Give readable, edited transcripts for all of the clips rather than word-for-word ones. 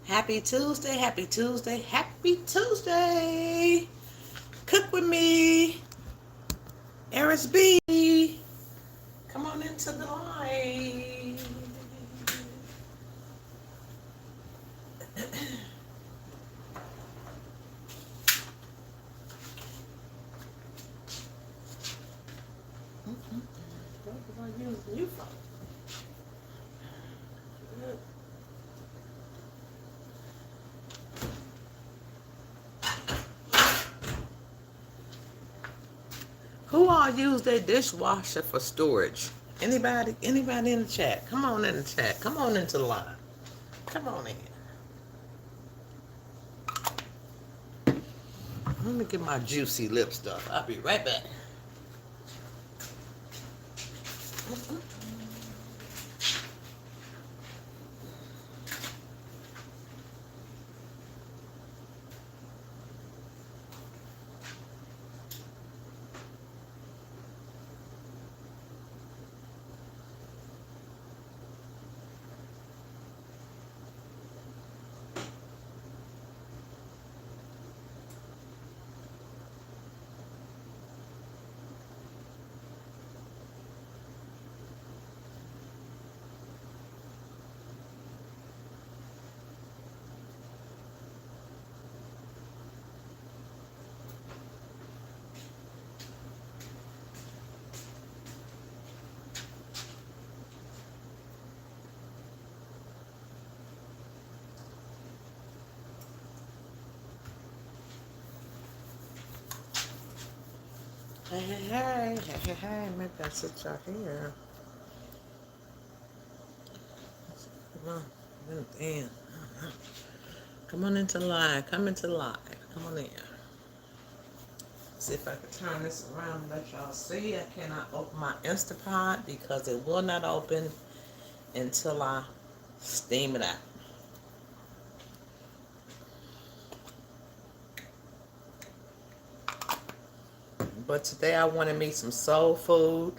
Happy Tuesday, happy Tuesday, happy Tuesday. Cook with me, Erizb. Come on into the light. What was I using you for? Who all use their dishwasher for storage? Anybody? Anybody in the chat? Come on in the chat. Come on into the line. Come on in. Let me get my juicy lip stuff. I'll be right back. Hey, maybe I sit y'all here. Come on, in. Come on into the line. Come into the line. Come on in. See if I can turn this around and let y'all see. I cannot open my Instapot because it will not open until I steam it out. But today I wanted me some soul food.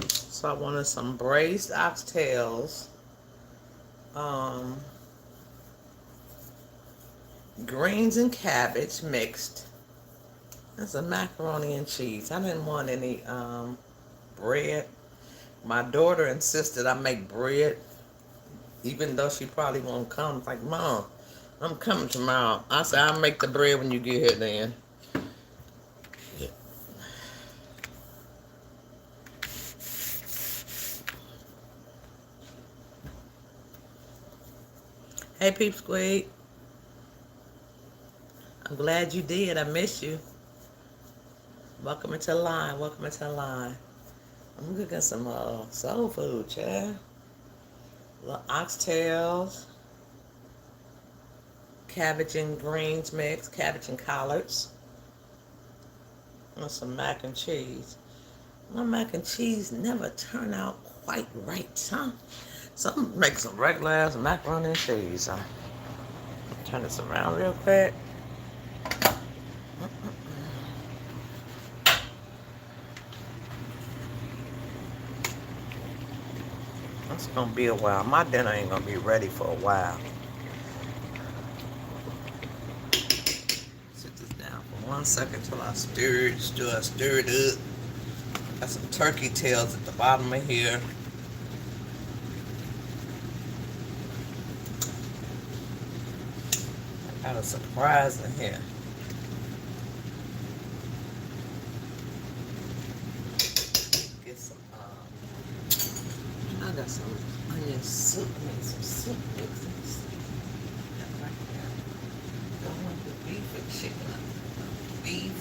So I wanted some braised oxtails, greens and cabbage mixed, and some macaroni and cheese. I didn't want any bread. My daughter insisted I make bread, even though she probably won't come. It's like, Mom, I'm coming tomorrow. I said, I'll make the bread when you get here then. Hey, Peep Squid. I'm glad you did. I missed you. Welcome into the line. Welcome into the line. I'm cooking some soul food, child. Little oxtails, cabbage and greens mix, cabbage and collards, and some mac and cheese. My mac and cheese never turn out quite right, huh? So I'm making some regular ass macaroni and cheese. Turn this around real quick. It's gonna be a while. My dinner ain't gonna be ready for a while. Sit this down for 1 second till I stir it up. Got some turkey tails at the bottom of here. I got a surprise in here. Get some, I got some onion soup. I need some soup mixes. That right there. Don't want the beef or chicken. Beef.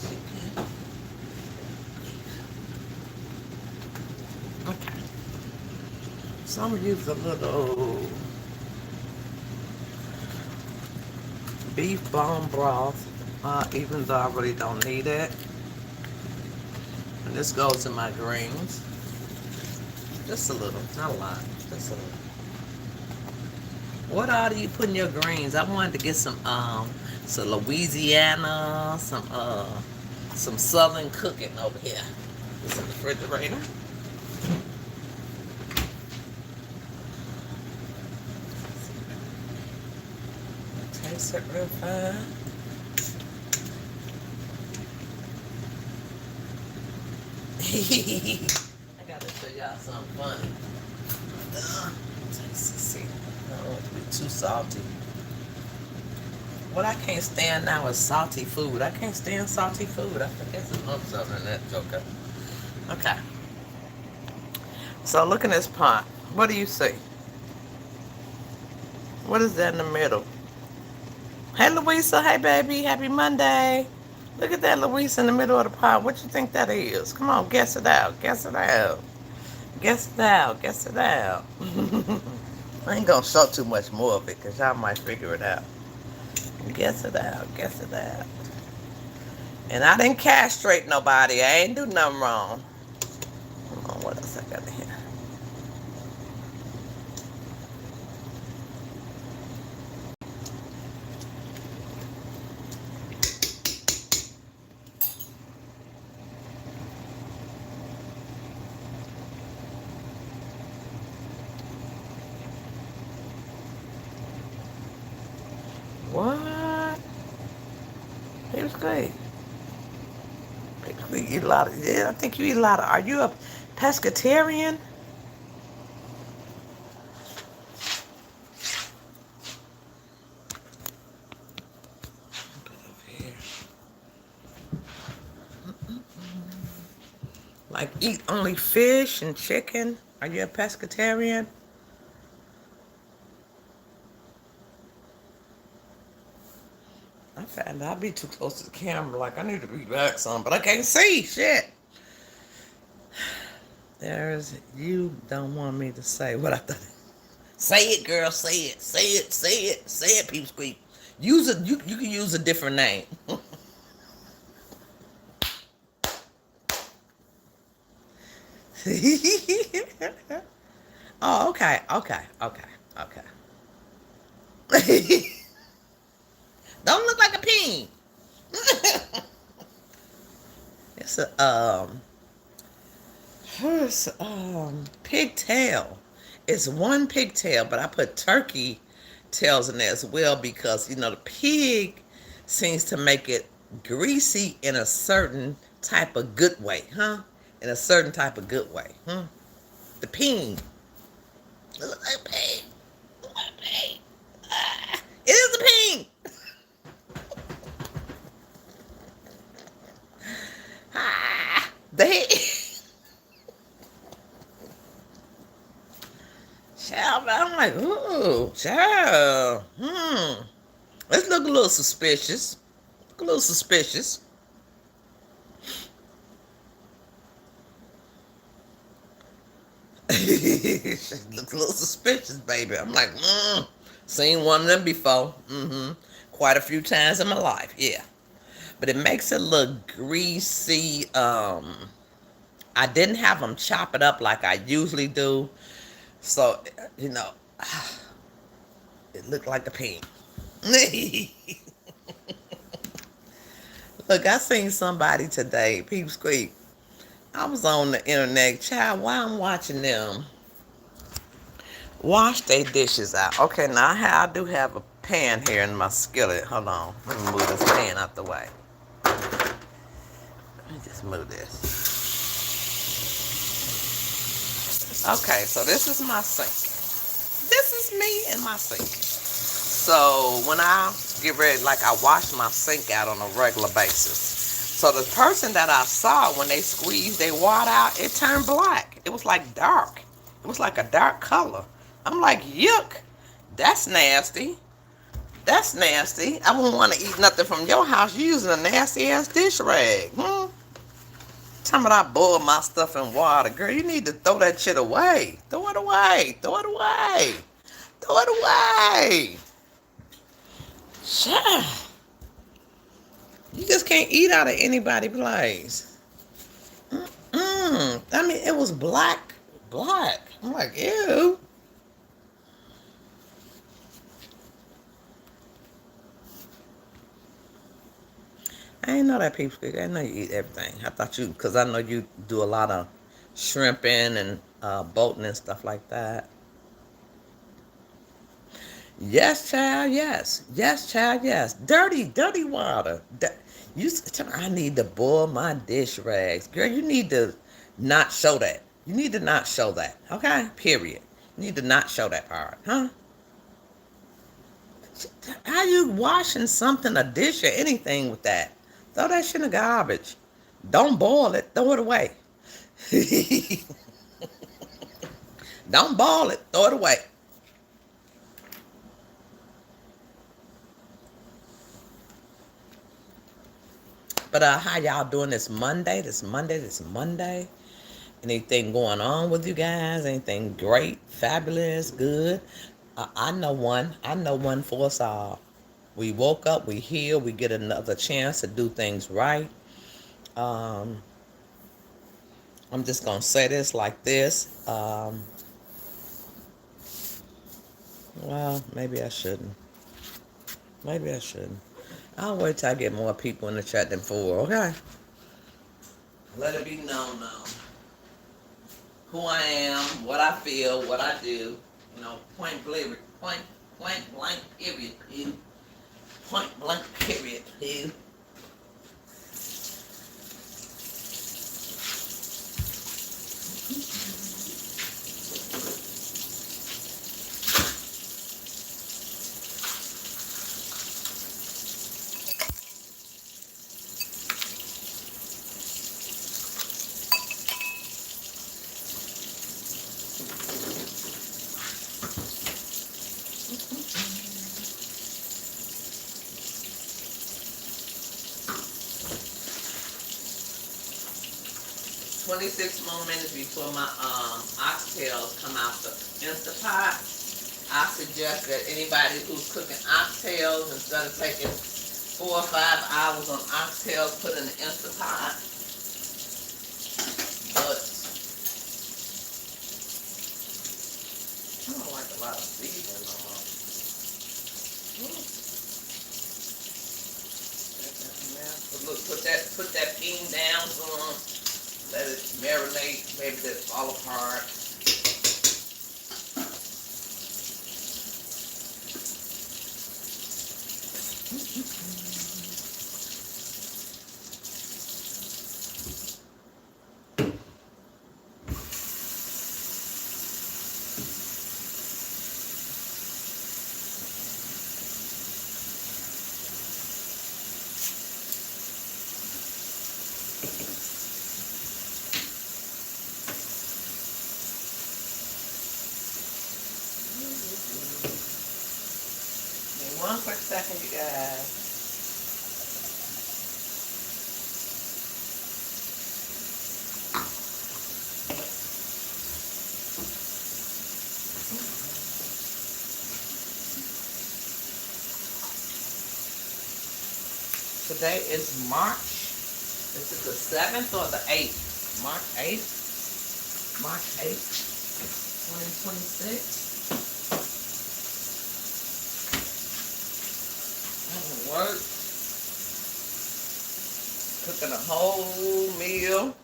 Chicken. Okay. So I'm gonna use a little beef bone broth, even though I really don't need it. And this goes in my greens. Just a little, not a lot, just a little. What all do you put in your greens? I wanted to get some Louisiana, some Southern cooking over here. It's in the refrigerator. mix it real fine. I gotta show y'all something funny. See, I don't want it to be too salty. What I can't stand now is salty food. I can't stand salty food. I think there's a lump something in that joker. Okay. So look in this pot. What do you see? What is that in the middle? Hey, Louisa. Hey, baby. Happy Monday. Look at that, Louisa, in the middle of the pot. What you think that is? Come on, guess it out. Guess it out. Guess it out. Guess it out. I ain't gonna show too much more of it because y'all might figure it out. Guess it out. Guess it out. And I didn't castrate nobody. I ain't do nothing wrong. Hold on, what else I got in here? What? He was great. You eat a lot of, yeah, I think you eat a lot of, are you a pescatarian? Put it over here. Like eat only fish and chicken? Are you a pescatarian? I found I'll be too close to the camera. Like I need to be back some, but I can't see shit. You don't want me to say what I thought. Say it, girl. Say it. Say it. Say it. Say it, peep squeak. Use it. You can use a different name. Oh, okay. Okay. Okay. Okay. Don't look like a peen. It's a pigtail. It's one pigtail, but I put turkey tails in there as well because the pig seems to make it greasy in a certain type of good way, huh? In a certain type of good way, huh? The peen. It looks like a pig. It looks like a pig. It is a peen. They. Child, I'm like, ooh, child. Let's look a little suspicious. Look a little suspicious. Looks a little suspicious, baby. I'm like, seen one of them before. Quite a few times in my life, yeah. But it makes it look greasy. I didn't have them chop it up like I usually do. So, it looked like a pink. Look, I seen somebody today, Peep Squeak. I was on the internet, child, while I'm watching them wash their dishes out. Okay, now I do have a pan here in my skillet. Hold on. Let me move this pan out the way. Let me just move this. Okay, so this is my sink. This is me and my sink. So when I get ready, like I wash my sink out on a regular basis. So the person that I saw when they squeezed their water out, it turned black. It was like dark. It was like a dark color. I'm like, yuck. That's nasty. That's nasty. I wouldn't want to eat nothing from your house. You're using a nasty ass dish rag. Tell me I boil my stuff in water. Girl, you need to throw that shit away. Throw it away. Throw it away. Throw it away. Sure. You just can't eat out of anybody's place. I mean, it was black. Black. I'm like, ew. I didn't know that, people. I didn't know you eat everything. I thought you, because I know you do a lot of shrimping and boating and stuff like that. Yes, child. Yes. Yes, child. Yes. Dirty, dirty water. I need to boil my dish rags. Girl, you need to not show that. You need to not show that. Okay? Period. You need to not show that part. Huh? How you washing something, a dish or anything with that? Throw that shit in the garbage. Don't boil it. Throw it away. Don't boil it. Throw it away. But how y'all doing this Monday? This Monday. Anything going on with you guys? Anything great, fabulous, good? I know one. I know one for us all. We woke up, we heal, we get another chance to do things right. Um, I'm just gonna say this like this. Well, maybe I shouldn't. Maybe I shouldn't. I'll wait till I get more people in the chat than four. Okay. Let it be known now who I am, what I feel, what I do. Point blank, point blank, period. Point blank, period. 26 more minutes before my oxtails come out the Instapot. I suggest that anybody who's cooking oxtails, instead of taking 4 or 5 hours on oxtails, put in the Instapot. But I don't like a lot of seasoning no more. Look, put that bean down on. Let it marinate. Maybe let it fall apart. One quick second, you guys. Today is March. Is it the 7th or the 8th? March 8th. March 8th, 2026. Work. Cooking a whole meal.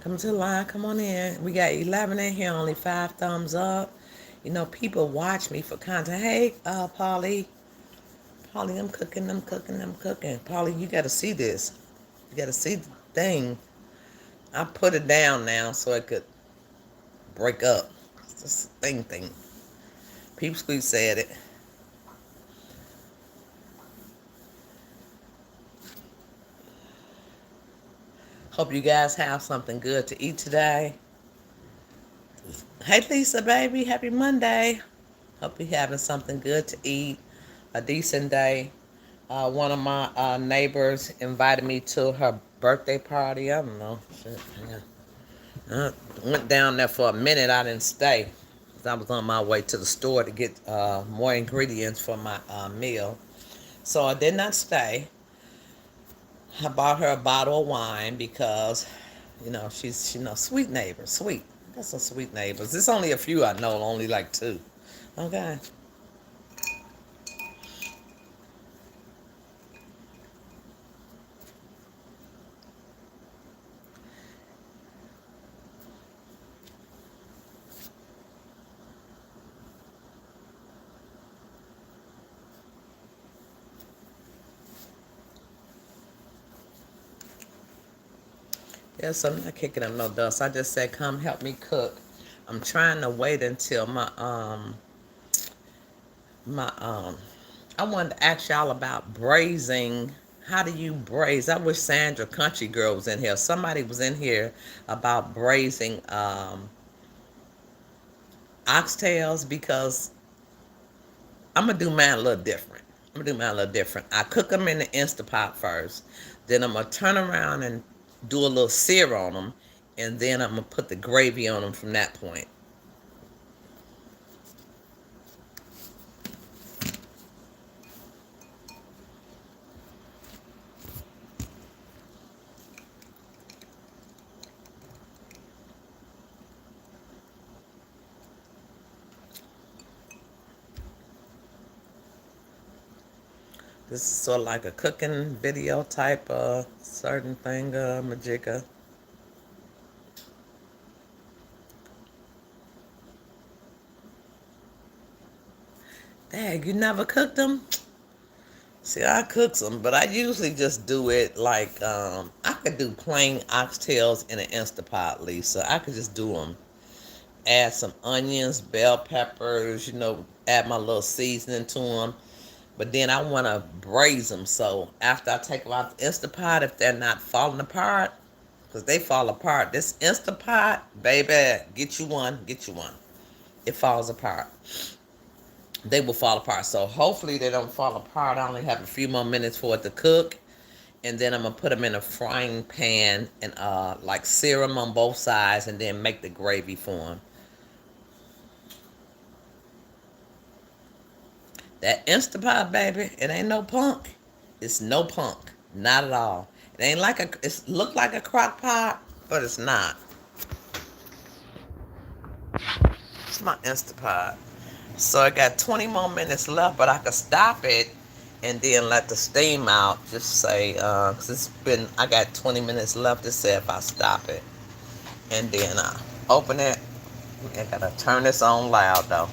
Come to the line. Come on in. We got 11 in here. Only 5 thumbs up. People watch me for content. Hey, Polly. Polly, I'm cooking. Polly, you got to see this. You got to see the thing. I put it down now so it could break up. It's just a thing. Peep Squeak said it. Hope you guys have something good to eat today. Hey, Lisa, baby. Happy Monday. Hope you're having something good to eat. A decent day. One of my neighbors invited me to her birthday party. I don't know. Shit, yeah. Went down there for a minute. I didn't stay. I was on my way to the store to get more ingredients for my meal. So I did not stay. I bought her a bottle of wine because, she's sweet neighbor, sweet. I got some sweet neighbors. There's only a few I know, only like 2. Okay. Yes, I'm not kicking up no dust. I just said, come help me cook. I'm trying to wait until my I wanted to ask y'all about braising. How do you braise? I wish Sandra Country Girl was in here. Somebody was in here about braising oxtails, because I'm gonna do mine a little different. I cook them in the Instapot first. Then I'm gonna turn around and do a little sear on them, and then I'm gonna put the gravy on them from that point. This is sort of like a cooking video type certain thing, majigga. Dang, you never cooked them? See, I cook some, but I usually just do it like, I could do plain oxtails in an Instapot, Lisa. I could just do them. Add some onions, bell peppers, add my little seasoning to them. But then I want to braise them. So after I take them out the Instapot, if they're not falling apart, because they fall apart. This Instapot, baby, get you one, get you one. It falls apart. They will fall apart. So hopefully they don't fall apart. I only have a few more minutes for it to cook. And then I'm going to put them in a frying pan and like sear them on both sides and then make the gravy for them. That Instapot, baby, it ain't no punk. It's no punk. Not at all. It ain't like it look like a crock pot, but it's not. It's my Instapot. So I got 20 more minutes left, but I could stop it and then let the steam out. Just say, cause I got 20 minutes left to say if I stop it. And then I open it. I gotta turn this on loud though.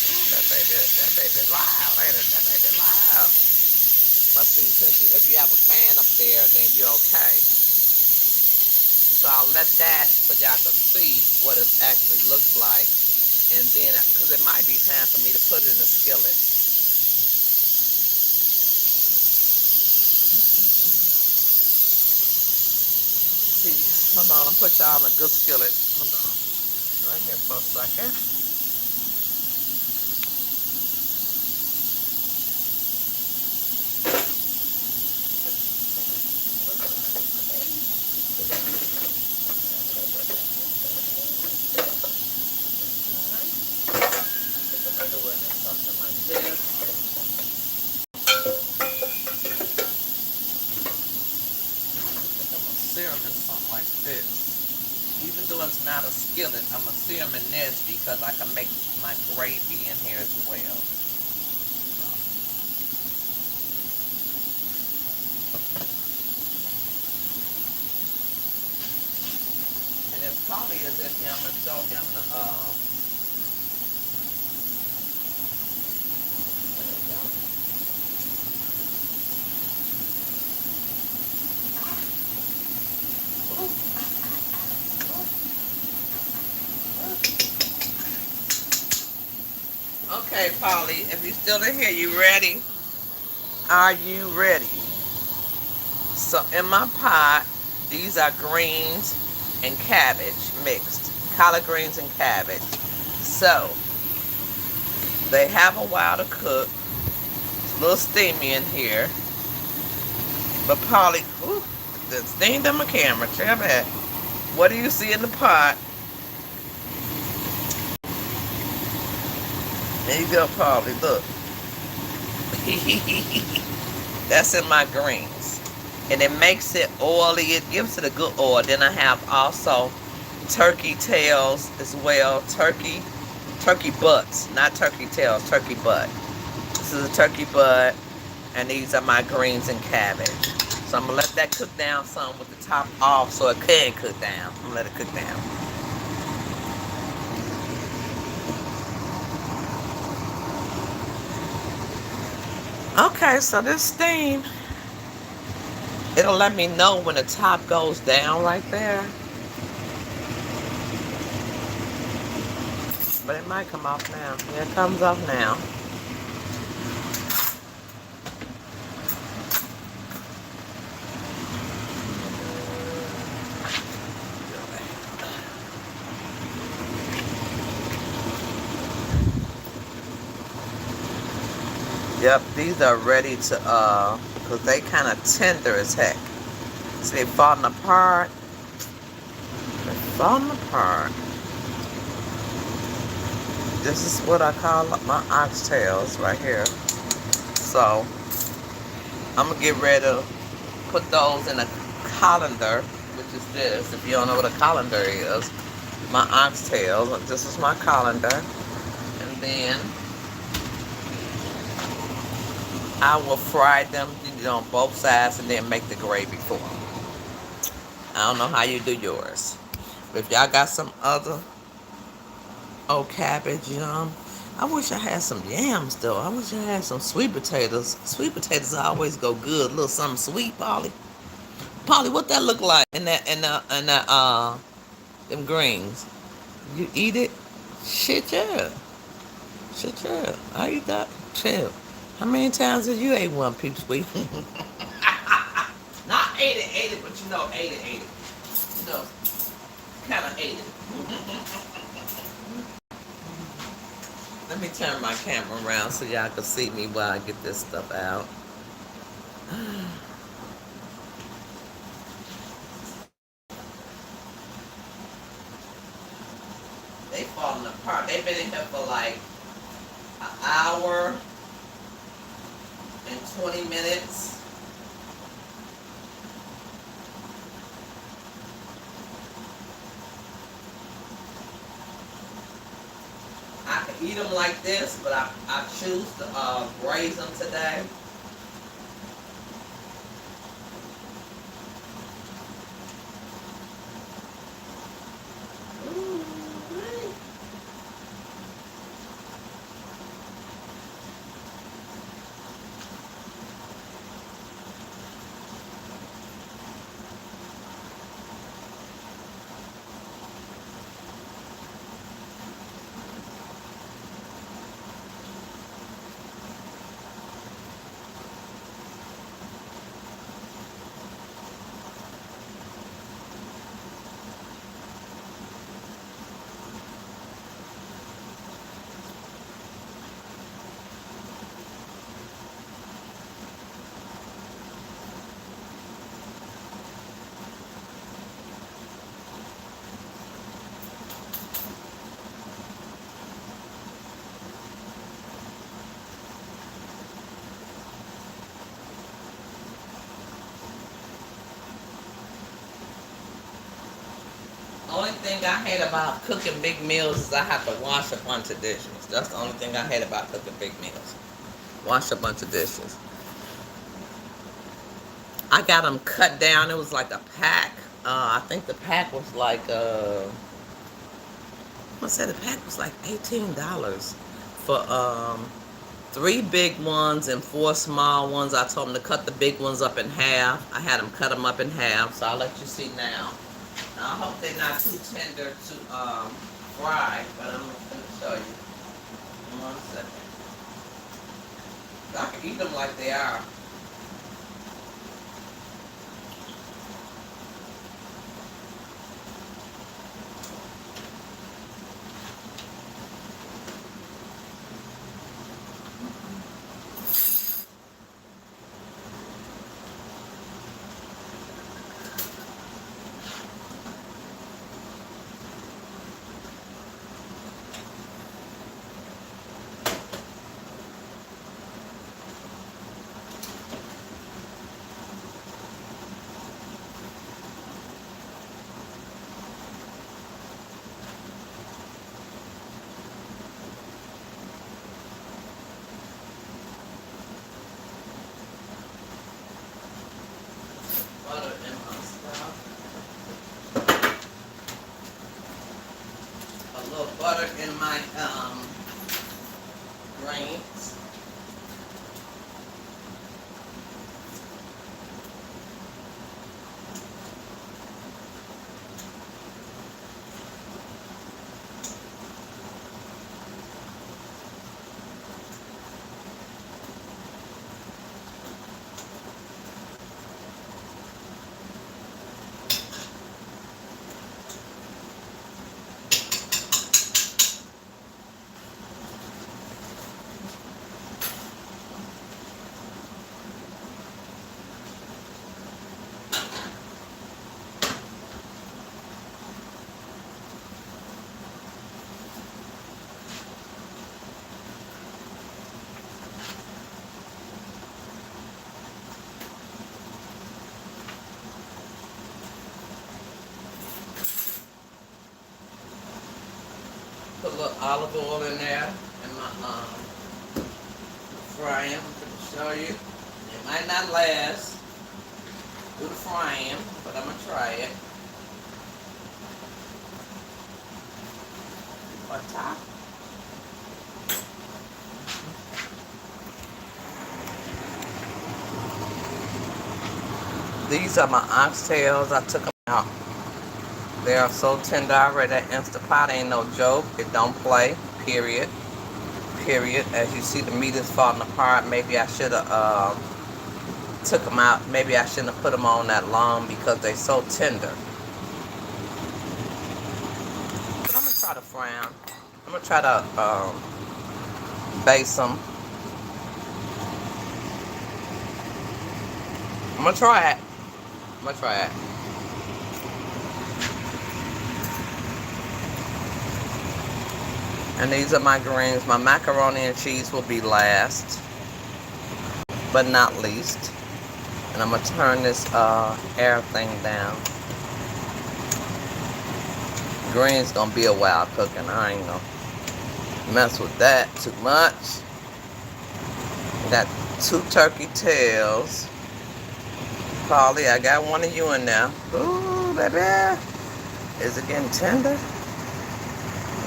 Ooh, that baby loud, ain't it? That baby loud. But see, if you have a fan up there, then you're okay. So I'll let that so y'all can see what it actually looks like. And then, because it might be time for me to put it in the skillet. See, hold on, I'm put y'all in a good skillet. Hold on. Right here for a second. Something like this. I'm gonna sear them in something like this. Even though it's not a skillet, I'm gonna sear them in this because I can make my gravy in here as well. So. And it's probably as if I'm gonna show him the Okay, Polly, if you're still in here, you ready? Are you ready? So in my pot, these are greens and cabbage mixed. Collard greens and cabbage. So they have a while to cook. It's a little steamy in here. But Polly, that steamed on my camera. Tell me, what do you see in the pot? There you go, Polly. Look. That's in my greens. And it makes it oily. It gives it a good oil. Then I have also turkey tails as well. Turkey butts. Not turkey tails, turkey butt. This is a turkey butt. And these are my greens and cabbage. So I'm going to let that cook down some with the top off so it can cook down. I'm going to let it cook down. Okay, so this steam, it'll let me know when the top goes down right there. But it might come off now. Yeah, it comes off now. Yep, these are ready to, because they kind of tender as heck. See, they're falling apart. They're falling apart. This is what I call my oxtails right here. So, I'm going to get ready to put those in a colander, which is this. If you don't know what a colander is, my oxtails. This is my colander. And then I will fry them, on both sides and then make the gravy for them. I don't know how you do yours. But if y'all got some other cabbage, I wish I had some yams though. I wish I had some sweet potatoes. Sweet potatoes always go good. A little something sweet, Polly. Polly, what that look like in that them greens? You eat it? Shit yeah. Shit yeah. I eat that. Chill. How many times did you ate one, Peep Sweet? Not ate it, but ate it. You know, kind of ate it. Let me turn my camera around so y'all can see me while I get this stuff out. They falling apart. They've been in here for like an hour and 20 minutes. I can eat them like this, but I choose to braise them today. Only thing I hate about cooking big meals is I have to wash a bunch of dishes. That's the only thing I hate about cooking big meals. Wash a bunch of dishes. I got them cut down. It was like a pack. I think the pack was like, I said the pack was like $18 for 3 big ones and 4 small ones. I told them to cut the big ones up in half. I had them cut them up in half, so I'll let you see now. I hope they're not too tender to fry, but I'm going to show you in 1 second. I can eat them like they are. Butter in my stuff. A little butter in my greens. olive oil in there and my frying. I'm going to show you. It might not last through the frying, but I'm going to try it. On top. These are my oxtails. I took them out. They are so tender already. That Instapot ain't no joke. It don't play. Period. Period. As you see, the meat is falling apart. Maybe I should have took them out. Maybe I shouldn't have put them on that long because they're so tender. But I'm gonna try to fry them. I'm gonna try to baste them. I'm gonna try it. I'm gonna try it. And these are my greens. My macaroni and cheese will be last, but not least. And I'm gonna turn this air thing down. Greens gonna be a while cooking. I ain't gonna mess with that too much. Got 2 turkey tails. Polly, I got one of you in there. Ooh, baby. Is it getting tender?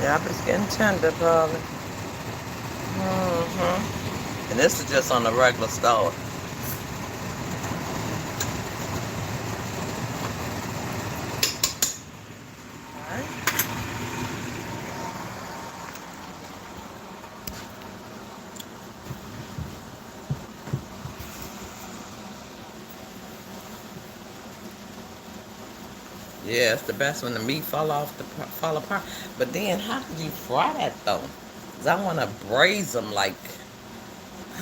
Yep, it's getting tender, Polly. And this is just on the regular stove. Yeah, it's the best when the meat fall apart. But then, how did you fry that though? 'Cause I want to braise them like,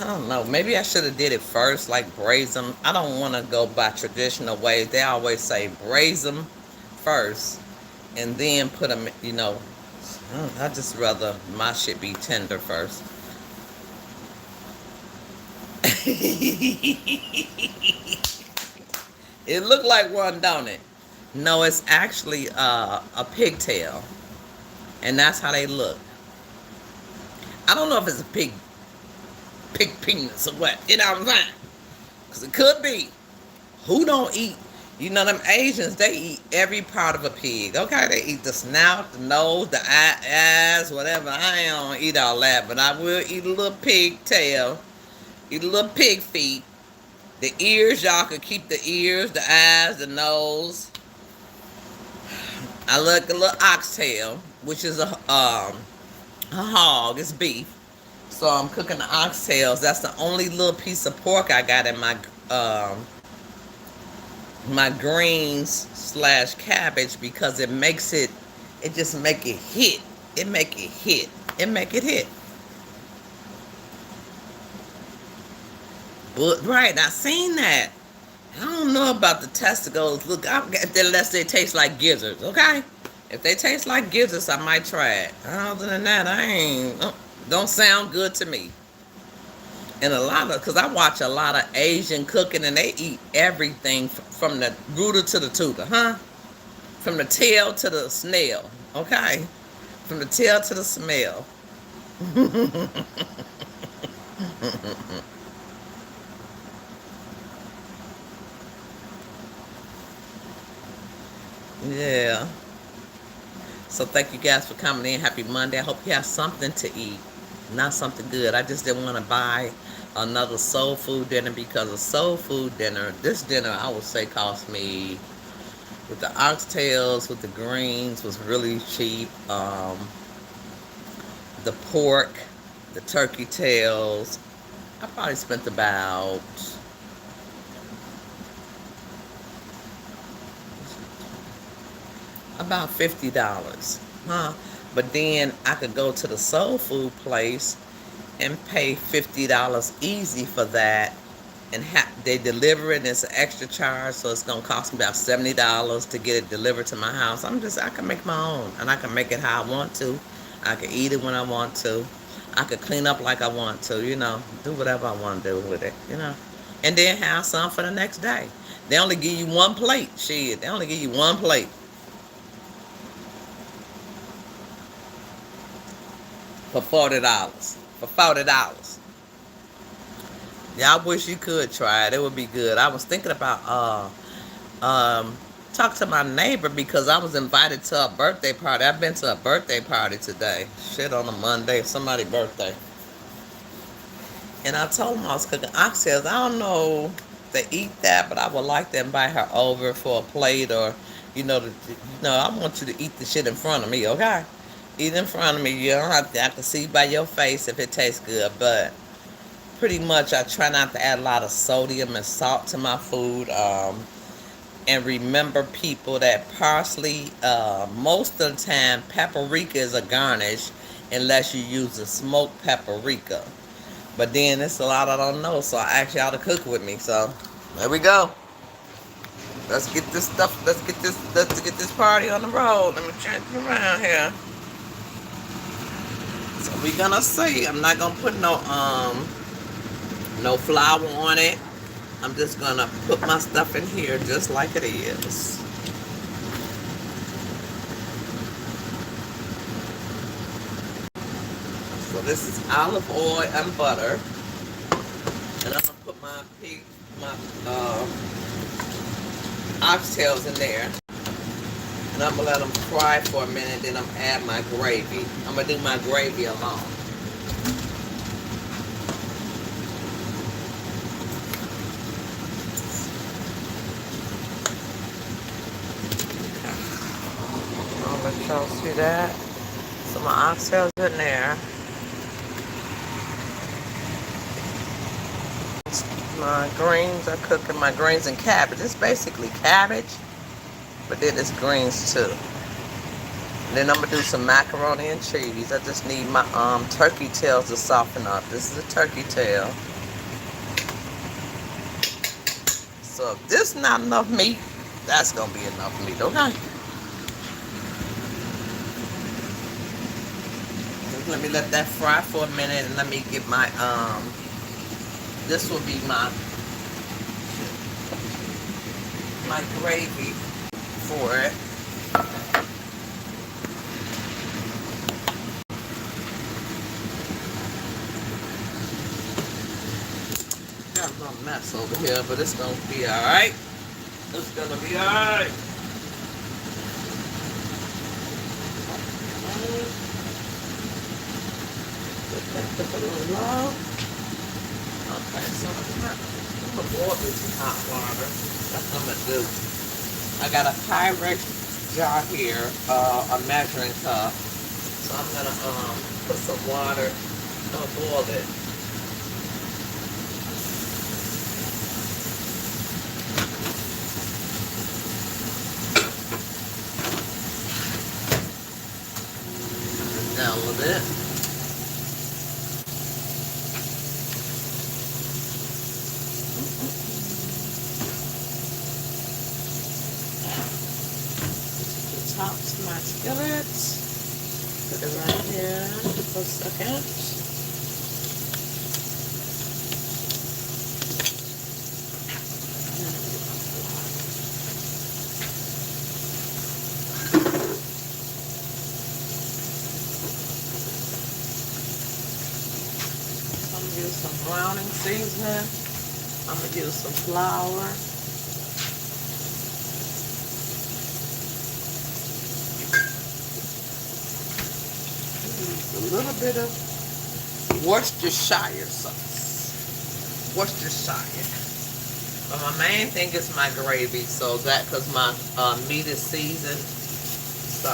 I don't know. Maybe I should have did it first, like braise them. I don't want to go by traditional ways. They always say braise them first, and then put them. You know, I just rather my shit be tender first. It looked like one, don't it? No, it's actually a pigtail, and that's how they look. I don't know if it's a pig penis or what. You know what I'm saying? Because it could be. Who don't eat? You know, them Asians, they eat every part of a pig. Okay, they eat the snout, the nose, the eyes, whatever. I don't eat all that, but I will eat a little pig tail, eat a little pig feet. The ears, y'all could keep the ears, the eyes, the nose. I like a little oxtail, which is a hog. It's beef. So I'm cooking the oxtails. That's the only little piece of pork I got in my my greens / cabbage because it makes it. It just make it hit. It make it hit. It make it hit. But right, I seen that. I don't know about the testicles. Look, unless they taste like gizzards, okay? If they taste like gizzards, I might try it. Other than that, I ain't. Don't sound good to me. And because I watch a lot of Asian cooking, and they eat everything from the rooter to the tutor, huh? From the tail to the snail, okay? From the tail to the smell. Yeah. So thank you guys for coming in. Happy Monday. I hope you have something to eat. Not something good. I just didn't want to buy another soul food dinner because a soul food dinner, this dinner I would say cost me, with the oxtails, with the greens, was really cheap. The pork, the turkey tails, I probably spent about $50, huh? But then I could go to the soul food place and pay $50 easy for that, and they deliver it, and it's an extra charge, so it's gonna cost me about $70 to get it delivered to my house. I can make my own, and I can make it how I want to. I can eat it when I want to. I could clean up like I want to, do whatever I want to do with it, and then have some for the next day. They only give you one plate. Shit, they only give you one plate. for $40. For $40. Yeah, I wish you could try it. It would be good. I was thinking about talk to my neighbor because I was invited to a birthday party. I've been to a birthday party today. Shit, on a Monday, somebody's birthday. And I told him I was cooking oxtails. I don't know if they eat that, but I would like to invite her over for a plate, or, I want you to eat the shit in front of me, okay? Eat in front of me. You don't have to. I can see by your face if it tastes good, but pretty much I try not to add a lot of sodium and salt to my food. And remember, people, that parsley, most of the time, paprika is a garnish unless you use a smoked paprika. But then it's a lot I don't know, so I asked y'all to cook with me. So there we go. Let's get this stuff. Let's get this party on the road. Let me check it around here. So we're gonna see. I'm not gonna put no flour on it. I'm just gonna put my stuff in here just like it is. So this is olive oil and butter, and I'm gonna put my oxtails in there, and I'm gonna let them fry for a minute. Then I'm gonna add my gravy. I'm gonna do my gravy alone. I'll let y'all see that. So my oxtails in there. My greens are cooking. My greens and cabbage. It's basically cabbage, but then it's greens too. And then I'm gonna do some macaroni and cheese. I just need my turkey tails to soften up. This is a turkey tail. So if this is not enough meat, that's gonna be enough meat, okay? Just let me let that fry for a minute, and let me get my this will be my gravy for it. Got a little mess over here, but it's gonna be alright. It's gonna be alright. Put a little low. Okay, so I'm gonna boil this in hot water. That's what I'm gonna do. I got a Pyrex jar here, a measuring cup. So I'm gonna put some water. I'm gonna boil it. Down a little bit. Tops my skillet. Put it right here for a second. I'm gonna use some browning seasoning. I'm gonna use some flour. A little bit of Worcestershire sauce. Worcestershire. But my main thing is my gravy, so that, because my meat is seasoned. So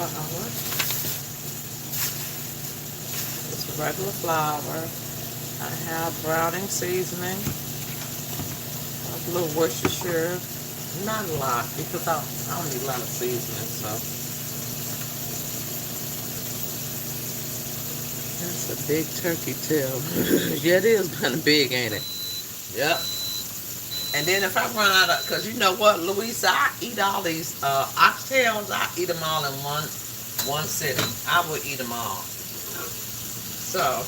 flour. Just regular flour. I have browning seasoning. I'll A little Worcestershire. Not a lot because I don't need a lot of seasoning, so that's a big turkey tail. Yeah, it is kind of big, ain't it? Yep. And then if I run out of, because you know what, Louisa, I eat all these oxtails. I eat them all in one sitting. I will eat them all. So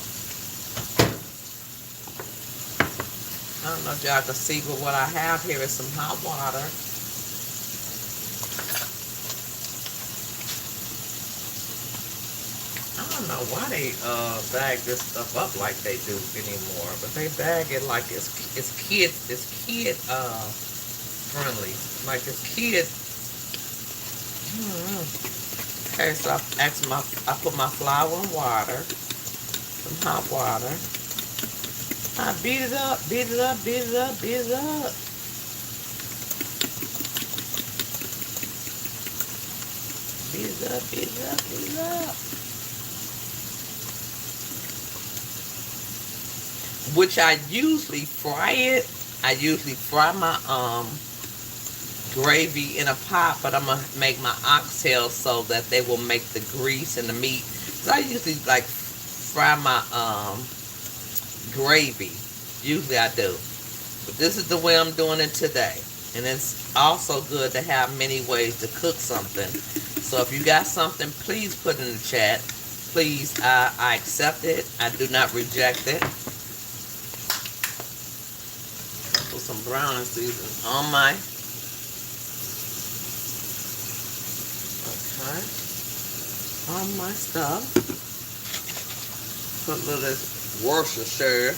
I don't know if y'all can see, but what I have here is some hot water. I don't know why they bag this stuff up like they do anymore, but they bag it like it's kid friendly, like it's kid. Okay, so I put my flour in water, some hot water. I beat it up, beat it up, beat it up, beat it up. Beat it up, beat it up, beat it up. Which I usually fry it. I usually fry my gravy in a pot, but I'm gonna make my oxtails so that they will make the grease and the meat. So I usually like fry my gravy. Usually I do. But this is the way I'm doing it today. And it's also good to have many ways to cook something. So if you got something, please put in the chat. Please, I accept it. I do not reject it. Put some browning seasoning on my. Okay. On my stuff. Put a little Worcestershire.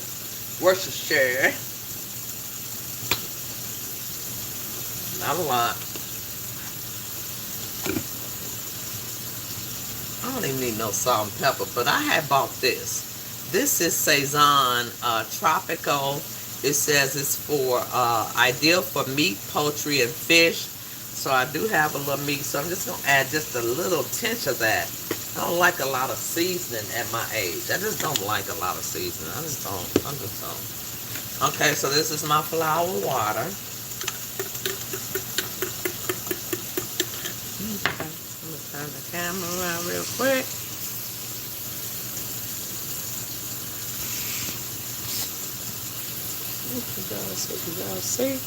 Not a lot. I don't even need no salt and pepper, but I had bought this. This is Saison Tropical. It says it's for ideal for meat, poultry, and fish. So I do have a little meat, so I'm just gonna add just a little tinge of that. I don't like a lot of seasoning at my age. I just don't like a lot of seasoning. I just don't. Okay, so this is my flour water. Okay, I'm gonna turn the camera around real quick. What you guys see?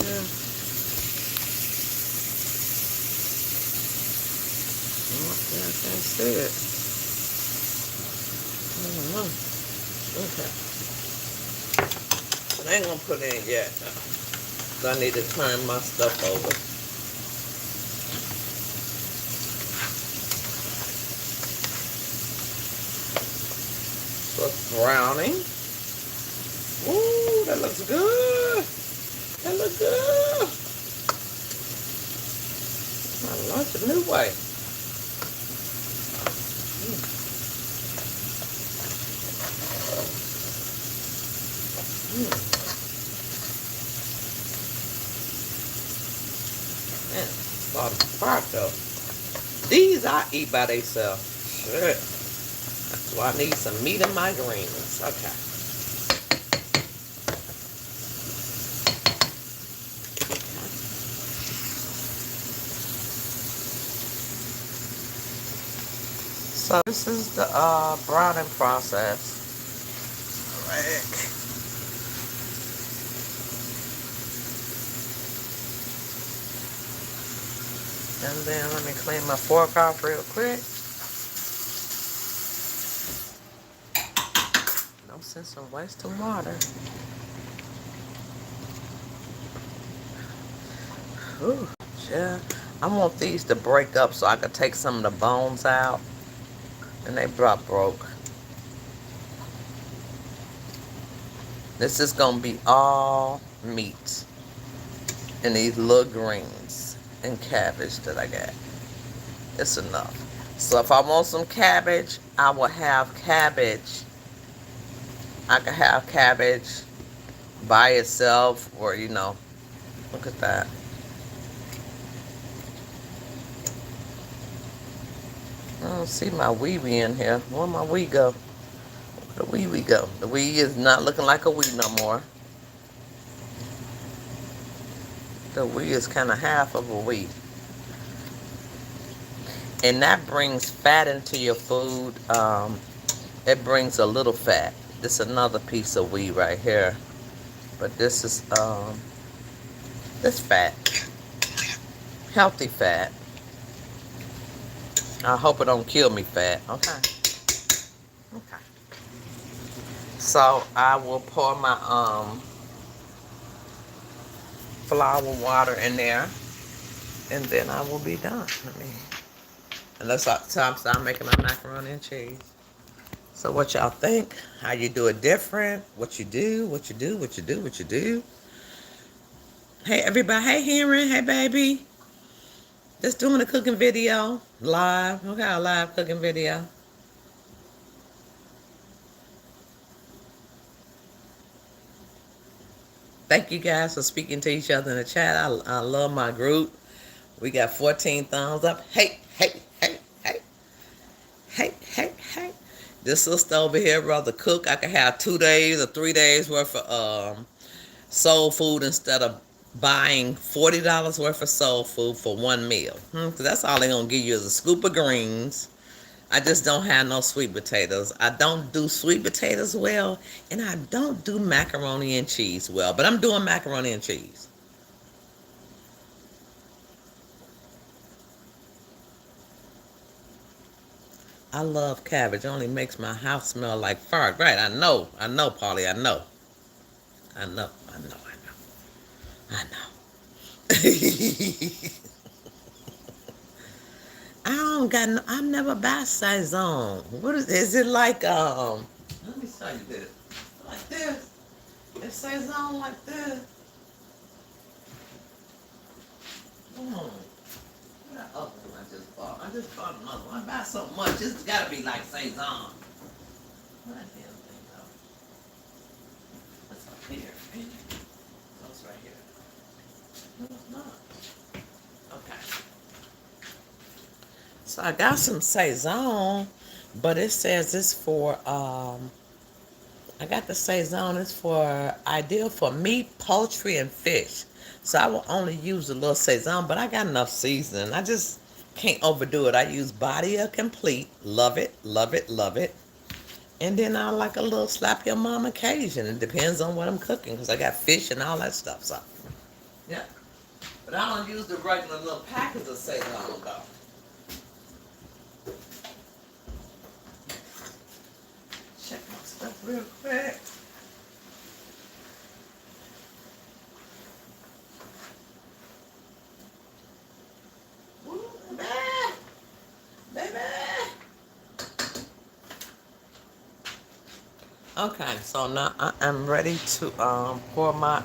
Yeah. Oh, yeah, I can't see it. I don't know. Okay. But I ain't gonna put it in yet. So I need to turn my stuff over. So it's browning. Ooh, that looks good. That looks good. I like the new way. Man, a lot of fire though. These I eat by themselves. Shit. That's why I need some meat in my greens. Okay. So this is the browning process. And then let me clean my fork off real quick. No sense in wasting water. Ooh, yeah. I want these to break up so I can take some of the bones out. And they broke. This is gonna be all meat. And these little greens and cabbage that I got. It's enough. So if I want some cabbage, I will have cabbage. I can have cabbage by itself, or look at that. I don't see my wee in here. Where my wee go? Where the wee go? The wee is not looking like a wee no more. The wheat is kind of half of a wheat. And that brings fat into your food. It brings a little fat. This is another piece of wheat right here. But this fat. Healthy fat. I hope it don't kill me fat. Okay. Okay. So I will pour my flour water in there, and then I will be done. Unless I start making my macaroni and cheese. So what y'all think? How you do it different? What you do? What you do? What you do? What you do? Hey everybody! Hey Henry! Hey baby! Just doing a cooking video live. Okay, a live cooking video. Thank you guys for speaking to each other in the chat. I love my group. We got 14 thumbs up. Hey, hey, hey, hey, hey, hey, hey. This sister over here rather cook. I can have 2 days or 3 days worth of soul food instead of buying $40 worth of soul food for one meal. Because that's all they're going to give you is a scoop of greens. I just don't have no sweet potatoes. I don't do sweet potatoes well, and I don't do macaroni and cheese well. But I'm doing macaroni and cheese. I love cabbage. It only makes my house smell like fart. Right, I know, Polly, I know. I know. I don't got no, I've never bought Saison. What is it like, let me show you this. Like this. It Saison like this. What that other one I just bought? I just bought another one. I buy so much, it's gotta be like Saison. What that damn thing though? What's up here? Oh, it's right here. No, it's not. Okay. So I got some Saison, but it says it's for, I got the Saison, it's for, ideal for meat, poultry, and fish. So I will only use a little Saison, but I got enough seasoning. I just can't overdo it. I use Body Complete. Love it, love it, love it. And then I like a little slap your mom occasion. It depends on what I'm cooking, because I got fish and all that stuff. So, yeah. But I don't use the regular little packets of Saison, though. Check my stuff real quick. Ooh, baby. Okay, so now I am ready to pour my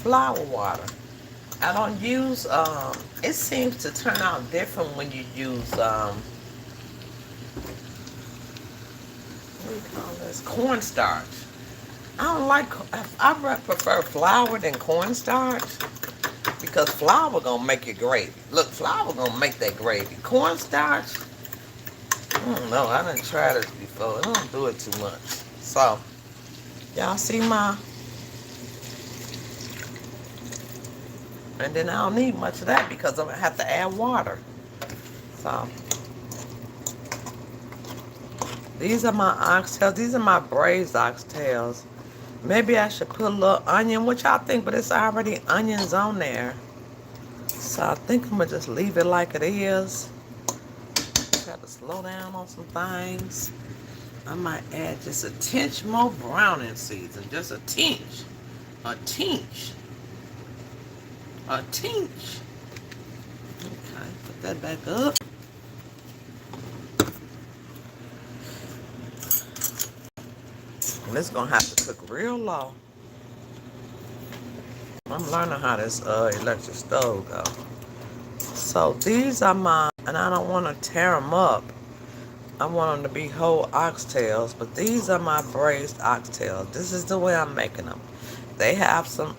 flour water. I don't use it seems to turn out different when you use what do you call this? Cornstarch. I don't like, I prefer flour than cornstarch, because flour gonna make your gravy. Look, flour gonna make that gravy. Cornstarch, I don't know, I done tried it before. I don't do it too much. So, y'all see my, and then I don't need much of that because I'm gonna have to add water. So, these are my oxtails. These are my braised oxtails. Maybe I should put a little onion. What y'all think? But it's already onions on there. So I think I'm gonna just leave it like it is. Try to slow down on some things. I might add just a tinge more browning season. Just a tinge. A tinge. A tinge. Okay, put that back up. And it's gonna have to cook real low. I'm learning how this electric stove goes. So these are my, and I don't want to tear them up. I want them to be whole oxtails, but these are my braised oxtails. This is the way I'm making them. They have some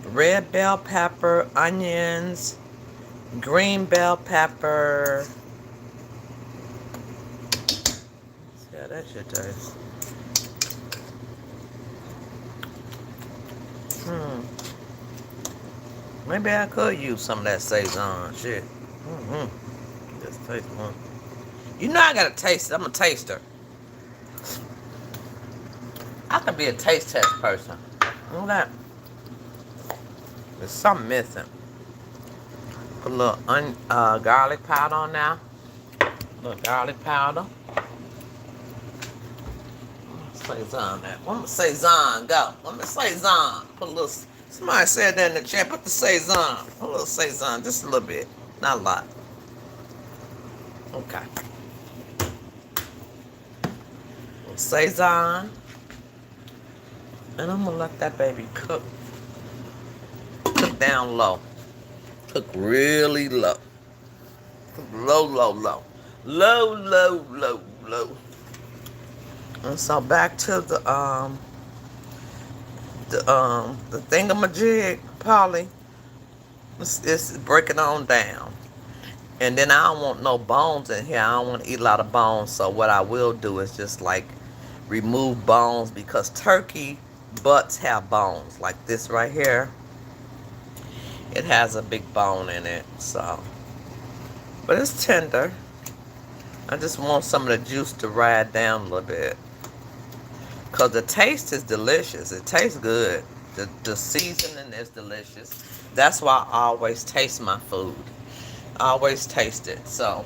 red bell pepper, onions, green bell pepper. Yeah, that should taste. Maybe I could use some of that Saison shit. Just taste one. You know I gotta taste it. I'm a taster. I could be a taste test person. You know that? There's something missing. Put a little garlic powder on now. A little garlic powder. Saison that. Let me Saison go. Let me Saison. Put a little. Somebody said that in the chat. Put the Saison. Put a little Saison. Just a little bit. Not a lot. Okay. Saison. And I'm gonna let that baby cook. Cook down low. Cook really low. Cook low, low, low. Low, low, low, low. And so back to the thingamajig, Polly. It's breaking on down. And then I don't want no bones in here. I don't want to eat a lot of bones. So what I will do is just like remove bones, because turkey butts have bones. Like this right here. It has a big bone in it. So, but it's tender. I just want some of the juice to ride down a little bit. Because the taste is delicious. It tastes good. The seasoning is delicious. That's why I always taste my food. I always taste it. So,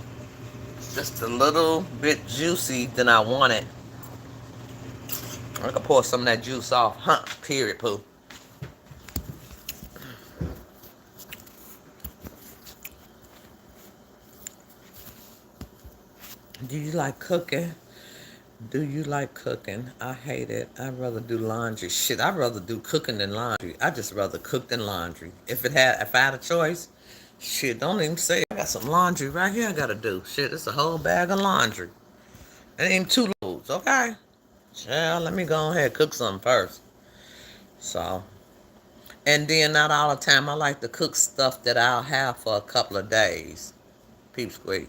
it's just a little bit juicy than I want it. I can pour some of that juice off. Period, poo. Do you like cooking? Do you like cooking? I hate it. I'd rather do laundry. Shit, I'd rather do cooking than laundry. I just rather cook than laundry. If I had a choice, shit, don't even say it. I got some laundry right here I gotta do. Shit, it's a whole bag of laundry. It ain't 2 loads, okay? Yeah, let me go ahead and cook something first. So, and then not all the time. I like to cook stuff that I'll have for a couple of days. Peep squeak.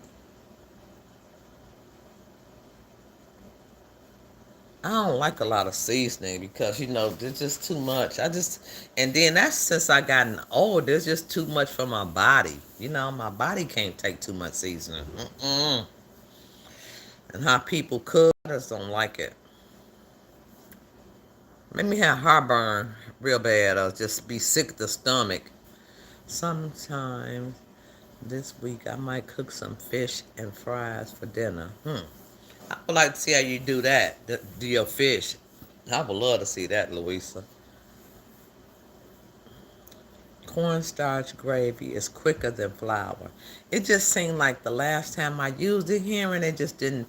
I don't like a lot of seasoning because, there's just too much. And then that's since I gotten old, there's just too much for my body. My body can't take too much seasoning. And how people cook, I just don't like it. Make me have heartburn real bad or just be sick at the stomach. Sometimes this week I might cook some fish and fries for dinner. I would like to see how you do that. Do your fish. I would love to see that, Louisa. Cornstarch gravy is quicker than flour. It just seemed like the last time I used it here, and it just didn't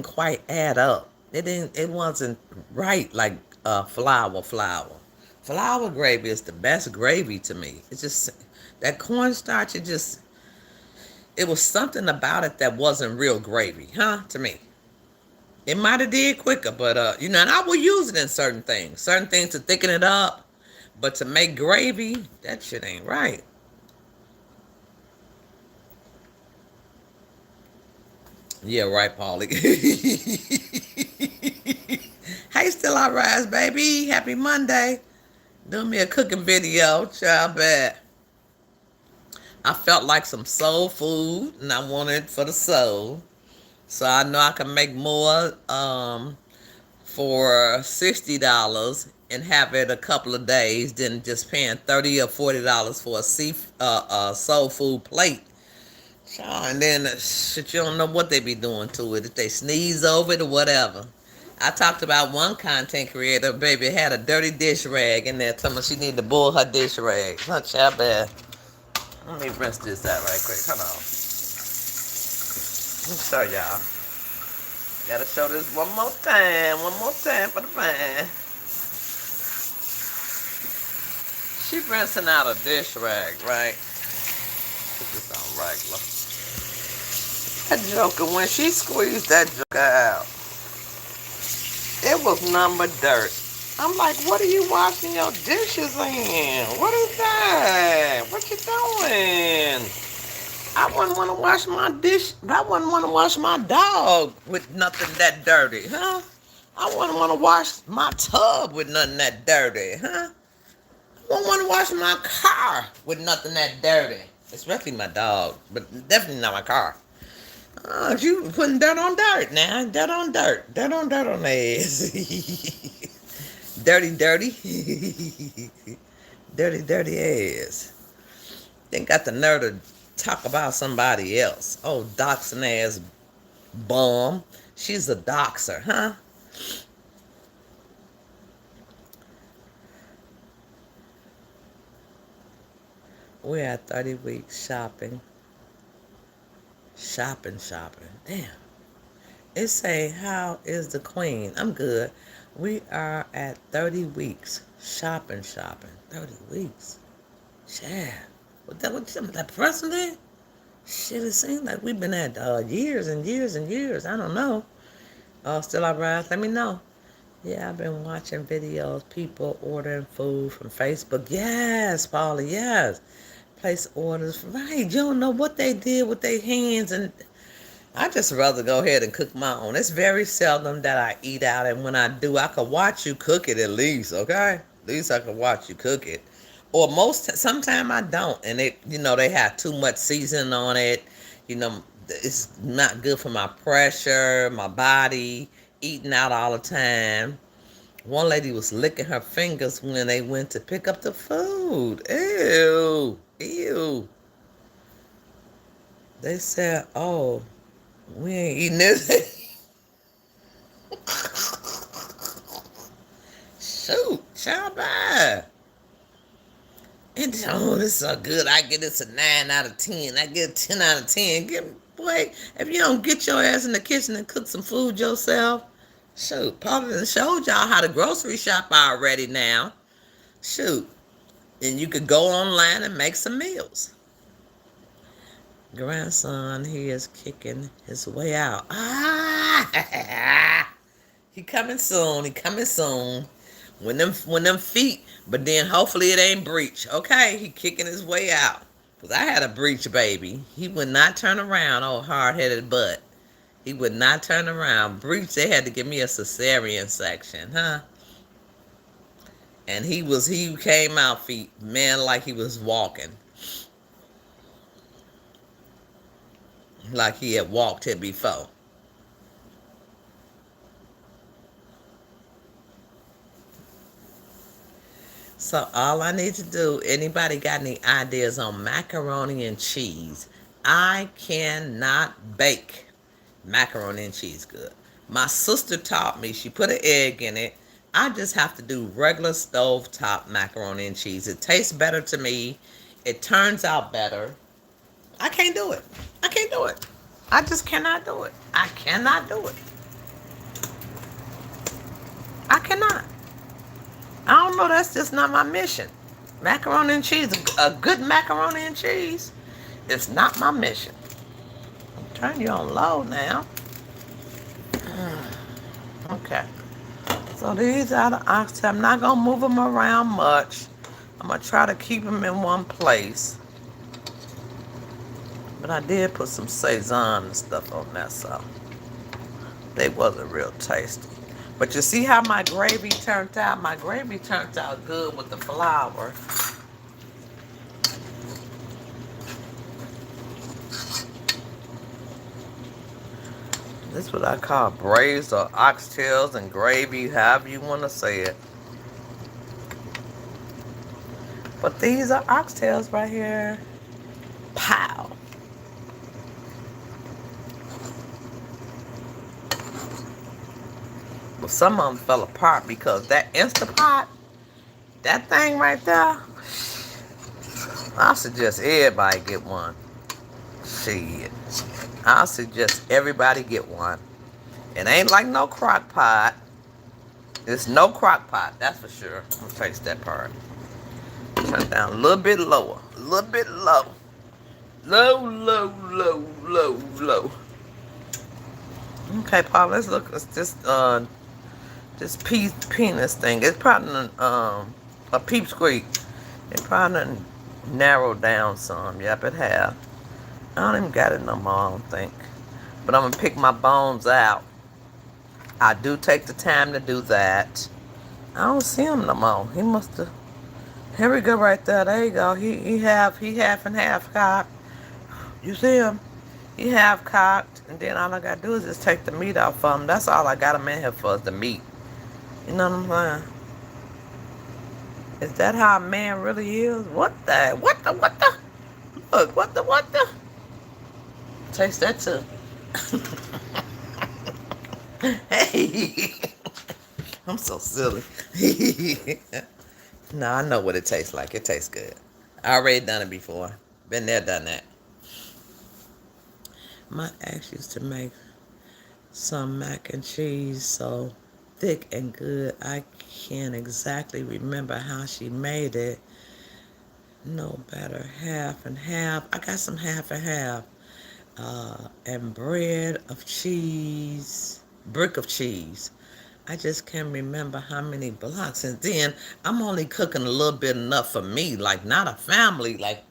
quite add up. It wasn't right like flour. Flour gravy is the best gravy to me. It's just that cornstarch. It was something about it that wasn't real gravy, to me. It might have did quicker, but, and I will use it in certain things. Certain things to thicken it up. But to make gravy, that shit ain't right. Yeah, right, Paulie. Hey, still I rise, baby. Happy Monday. Do me a cooking video, child bad. I felt like some soul food, and I wanted it for the soul. So I know I can make more for $60 and have it a couple of days than just paying $30 or $40 for a soul food plate. And then shit, you don't know what they be doing to it. If they sneeze over it or whatever. I talked about one content creator, baby, had a dirty dish rag in there, telling me she needed to boil her dish rag. Huh, child bad. Let me rinse this out right quick. Hold on. Let me show y'all. Gotta show this one more time. One more time for the fan. She rinsing out a dish rag, right? Put this on regular. That joker, when she squeezed that joker out, it was nothing but dirt. I'm like, what are you washing your dishes in? What is that? What you doing? I wouldn't want to wash my dish. I wouldn't want to wash my dog with nothing that dirty, huh? I wouldn't want to wash my tub with nothing that dirty, huh? I won't want to wash my car with nothing that dirty. Especially my dog, but definitely not my car. Oh, you putting dirt on dirt now. Dirt on dirt. Dirt on dirt on their ass. Dirty, dirty. Dirty, dirty ass. Then got the nerve to talk about somebody else. Oh, doxing ass bum. She's a doxer, huh? We're at 30 weeks shopping. Shopping. Damn. It say, how is the queen? I'm good. We are at 30 weeks. Shopping. 30 weeks. Yeah. What that president? Shit, it seems like we've been at years and years and years. I don't know. Still I rise? Let me know. Yeah, I've been watching videos, people ordering food from Facebook. Yes, Paula, yes. Place orders. Right, you don't know what they did with their hands, and I just rather go ahead and cook my own. It's very seldom that I eat out, and when I do, I could watch you cook it at least, okay? At least I could watch you cook it. Or sometimes I don't, and they have too much seasoning on it. It's not good for my pressure, my body, eating out all the time. One lady was licking her fingers when they went to pick up the food. Ew, ew. They said, oh, we ain't eating this. Shoot, child bye. And this is so good. I get this a 9 out of 10. I get a 10 out of 10. Boy, if you don't get your ass in the kitchen and cook some food yourself, shoot, probably done showed y'all how to grocery shop already now. Shoot. And you could go online and make some meals. Grandson, he is kicking his way out. He coming soon. He coming soon. When them feet, but then hopefully it ain't breach. Okay, he kicking his way out. Cause I had a breach baby. He would not turn around, oh hard-headed butt. He would not turn around. Breach, they had to give me a cesarean section, huh? And he came out feet, man, like he was walking. Like he had walked here before. So all I need to do, anybody got any ideas on macaroni and cheese? I cannot bake macaroni and cheese good. My sister taught me. She put an egg in it. I just have to do regular stovetop macaroni and cheese. It tastes better to me. It turns out better. I can't do it. I can't do it. I just cannot do it. I cannot do it. I cannot. I don't know. That's just not my mission. Macaroni and cheese, a good macaroni and cheese, is not my mission. I'm turning you on low now. Okay. So these are the oxtails. I'm not going to move them around much. I'm going to try to keep them in one place. But I did put some Sazon and stuff on that, so they wasn't real tasty. But you see how my gravy turned out? My gravy turned out good with the flour. This is what I call braised or oxtails and gravy, however you want to say it. But these are oxtails right here. Pow. Well, some of them fell apart because that Instapot, that thing right there, I suggest everybody get one. Shit. I suggest everybody get one. It ain't like no crock pot. It's no crock pot, that's for sure. I'm gonna taste that part. Turn it down a little bit lower. A little bit low. Low, low, low, low, low. Okay, Paul, let's look at this penis thing. It's probably a peep squeak. It probably narrowed down some. Yep, it have. I don't even got it no more, I don't think. But I'm going to pick my bones out. I do take the time to do that. I don't see him no more. He must have Here we go right there. There you go. He half and half cocked. You see him? He half cocked, and then all I gotta do is just take the meat off of him. That's all I got him in here for is the meat. You know what I'm saying? Is that how a man really is? What the? Look, what the? Taste that too. Hey, I'm so silly. No, I know what it tastes like. It tastes good. I already done it before. Been there, done that. My ex used to make some mac and cheese so thick and good. I can't exactly remember how she made it. No better, half and half. I got some half and half. And bread of cheese, brick of cheese. I just can't remember how many blocks. And then I'm only cooking a little bit enough for me, like not a family, like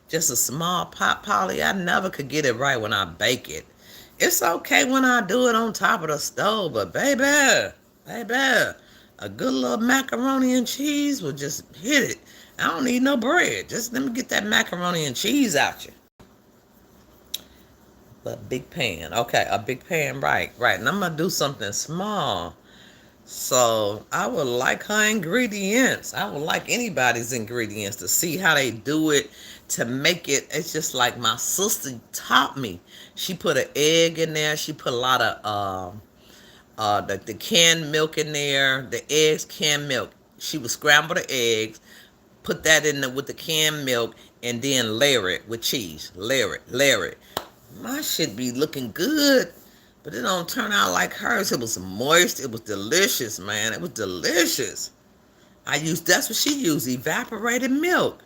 just a small pot, Polly. I never could get it right when I bake it. It's okay when I do it on top of the stove, but baby, a good little macaroni and cheese will just hit it. I don't need no bread. Just let me get that macaroni and cheese out you. But big pan. Okay, a big pan, right. And I'm going to do something small. So I would like her ingredients. I would like anybody's ingredients to see how they do it to make it. It's just like my sister taught me. She put an egg in there. She put a lot of the canned milk in there. The eggs, canned milk. She would scramble the eggs, put that in there with the canned milk, and then layer it with cheese. Layer it. My shit be looking good, but it don't turn out like hers. It was moist. It was delicious, man. It was delicious. That's what she used, evaporated milk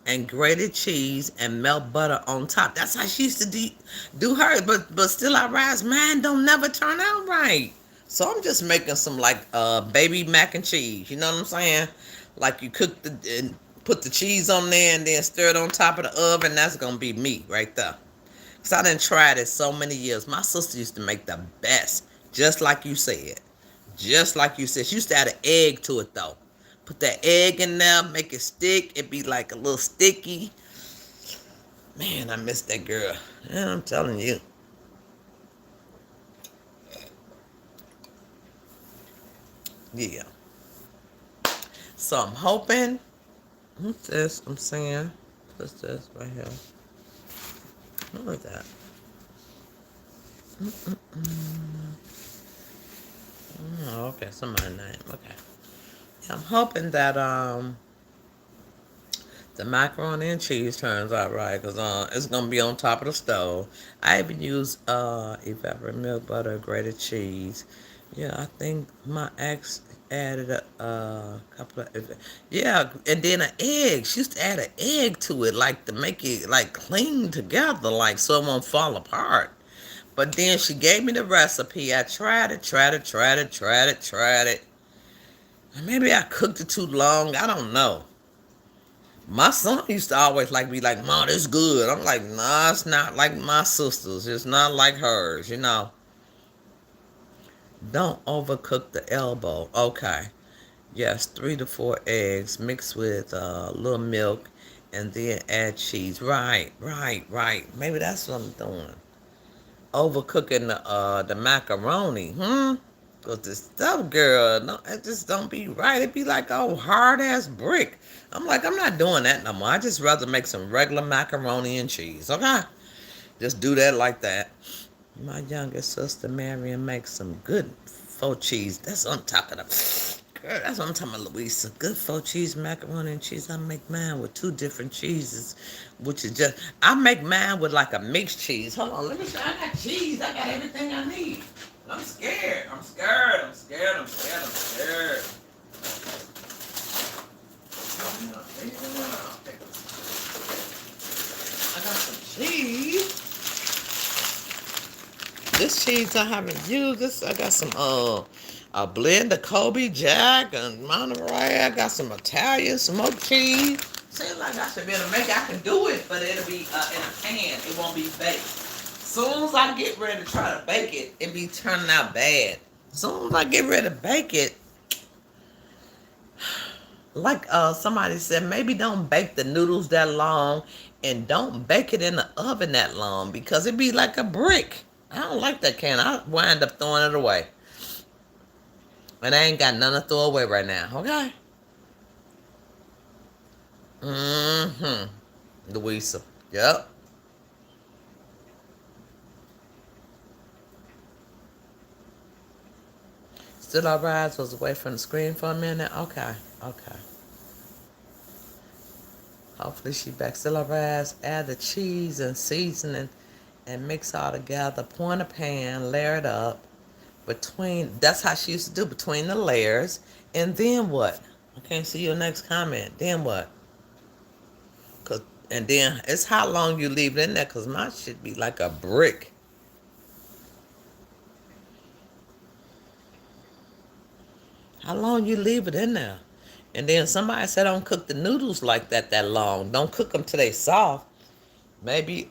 and grated cheese and melt butter on top. That's how she used to do hers, but still I rise, mine don't never turn out right. So I'm just making some like baby mac and cheese. You know what I'm saying? Like you cook and put the cheese on there and then stir it on top of the oven. That's gonna be me right there. Cause I done tried it so many years. My sister used to make the best, just like you said. Just like you said. She used to add an egg to it though. Put that egg in there, make it stick. It be like a little sticky. Man, I miss that girl. Yeah, I'm telling you. Yeah. So I'm hoping. What's this? I'm saying. What's this right here? What is that? Oh, okay. Somebody's name. Okay. Yeah, I'm hoping that the macaroni and cheese turns out right, because it's going to be on top of the stove. I even use evaporated milk, butter, grated cheese. Yeah, I think my ex added a couple of, yeah, and then an egg. She used to add an egg to it, like to make it like cling together, like so it won't fall apart. But then she gave me the recipe. I tried it. Maybe I cooked it too long. I don't know. My son used to always like be like, "Mom, it's good." I'm like, "Nah, it's not like my sister's. It's not like hers, you know." Don't overcook the elbow. Okay. Yes, 3 to 4 eggs mixed with a little milk, and then add cheese. Right. Maybe that's what I'm doing. Overcooking the macaroni. Cause the stuff, girl, no, it just don't be right. It be like a hard ass brick. I'm like, I'm not doing that no more. I just rather make some regular macaroni and cheese. Okay, just do that like that. My youngest sister Marion makes some good faux cheese. That's on top of the. Girl, that's what I'm talking about, Louisa. Good faux cheese, macaroni and cheese. I make mine with 2 different cheeses, which is just. I make mine with like a mixed cheese. Hold on, let me show. I got cheese. I got everything I need. I'm scared. I'm scared. I got some cheese. This cheese I haven't used. This I got some a blend of Kobe Jack and Monterey. I got some Italian smoked cheese. Seems like I should be able to make it. I can do it, but it'll be in a pan. It won't be baked. Soon as I get ready to try to bake it, it be turning out bad. Soon as I get ready to bake it, Like somebody said, maybe don't bake the noodles that long, and don't bake it in the oven that long because it'd be like a brick. I don't like that can. I wind up throwing it away. And I ain't got none to throw away right now, okay? Mm-hmm. Louisa. Yep. Still I rise was away from the screen for a minute. Okay. Okay. Hopefully she back. Still I rise. Add the cheese and seasoning and mix all together. Pour in a pan. Layer it up. That's how she used to do, between the layers. And then what? I can't see your next comment. Then what? Cause, and then it's how long you leave it in there, because mine should be like a brick. How long you leave it in there? And then somebody said don't cook the noodles like that long. Don't cook them till they soft. Maybe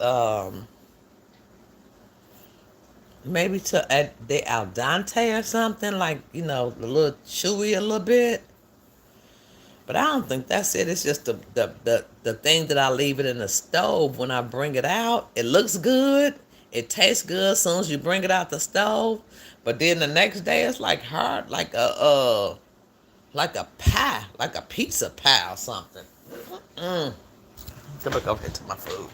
maybe to they al dente or something, like, a little chewy a little bit. But I don't think that's it. It's just the thing that I leave it in the stove. When I bring it out, it looks good. It tastes good as soon as you bring it out the stove. But then the next day, it's like hard, like a pie, like a pizza pie or something. Mm. Let me go get to my food.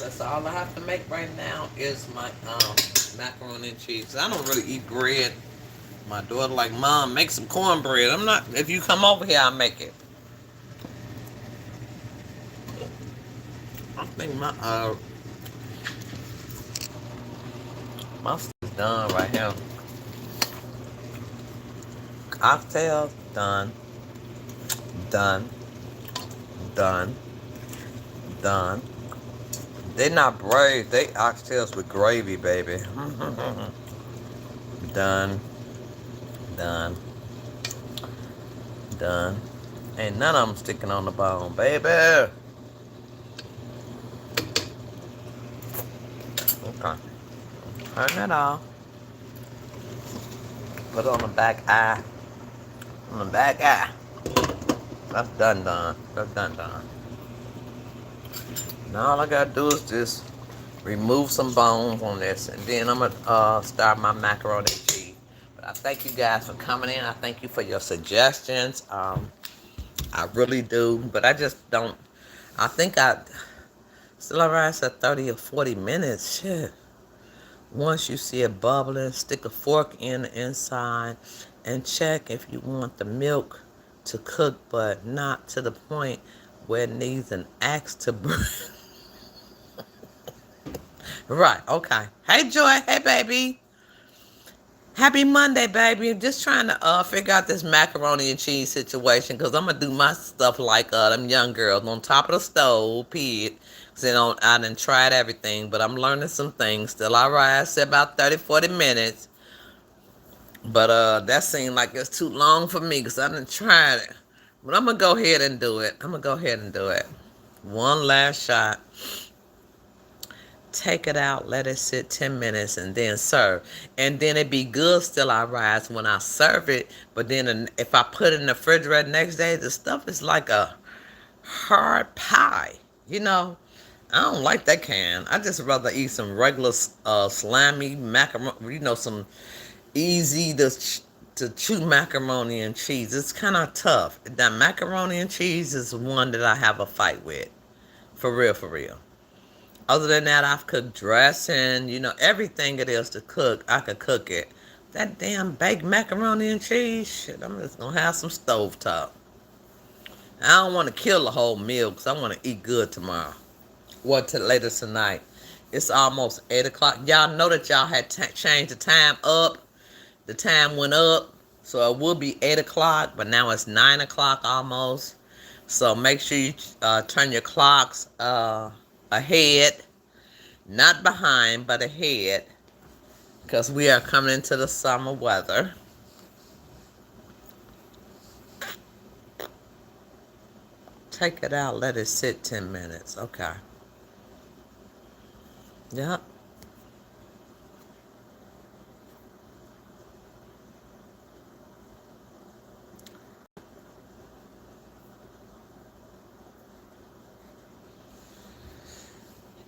That's all I have to make right now is my macaroni and cheese. I don't really eat bread. My daughter like, Mom, make some cornbread. I'm not. If you come over here, I'll make it. I think my stuff's done right here. Cocktails done, done, done, done. They not brave. They oxtails with gravy, baby. Done, done, done. Ain't none of them sticking on the bone, baby. Okay. Turn that off. Put it on the back eye. On the back eye. That's done. That's done. Now all I gotta do is just remove some bones on this, and then I'm gonna start my macaroni and cheese. But I thank you guys for coming in. I thank you for your suggestions. I really do, but I just don't. I think I still around at 30 or 40 minutes. Shit. Once you see it bubbling, stick a fork in the inside and check if you want the milk to cook, but not to the point where it needs an axe to burn. Right, okay. Hey, Joy. Hey, baby. Happy Monday, baby. I'm just trying to figure out this macaroni and cheese situation, because I'm going to do my stuff like them young girls on top of the stove, pig. So, I done tried everything, but I'm learning some things. Still all right. I said about 30, 40 minutes. But that seemed like it's too long for me, because I done tried it. But I'm going to go ahead and do it. One last shot. Take it out, let it sit 10 minutes, and then serve. And then it be good still I rise when I serve it. But then if I put it in the refrigerator next day, the stuff is like a hard pie. I don't like that can. I just rather eat some regular slimy macaroni, some easy to chew macaroni and cheese. It's kind of tough. That macaroni and cheese is one that I have a fight with. For real. Other than that, I've cooked dressing, everything it is to cook, I could cook it. That damn baked macaroni and cheese, shit, I'm just going to have some stovetop. I don't want to kill the whole meal because I want to eat good tomorrow. Later tonight. It's almost 8 o'clock. Y'all know that y'all had changed the time up. The time went up, so it would be 8 o'clock, but now it's 9 o'clock almost. So make sure you turn your clocks ahead, not behind, but ahead, because we are coming into the summer weather. Take it out, let it sit 10 minutes. Okay. Yep.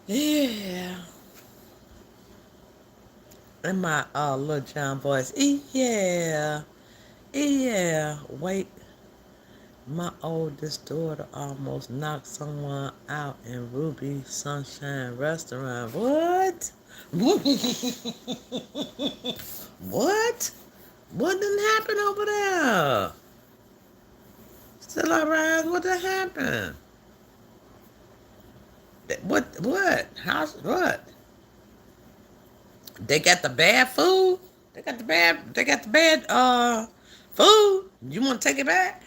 Yeah. In my little John voice. Yeah. Yeah. Wait. My oldest daughter almost knocked someone out in Ruby Sunshine Restaurant. What? What? What didn't happen over there? Still alright? What did happen? What? What? How's what? They got the bad food. They got the bad. They got the bad food. You want to take it back?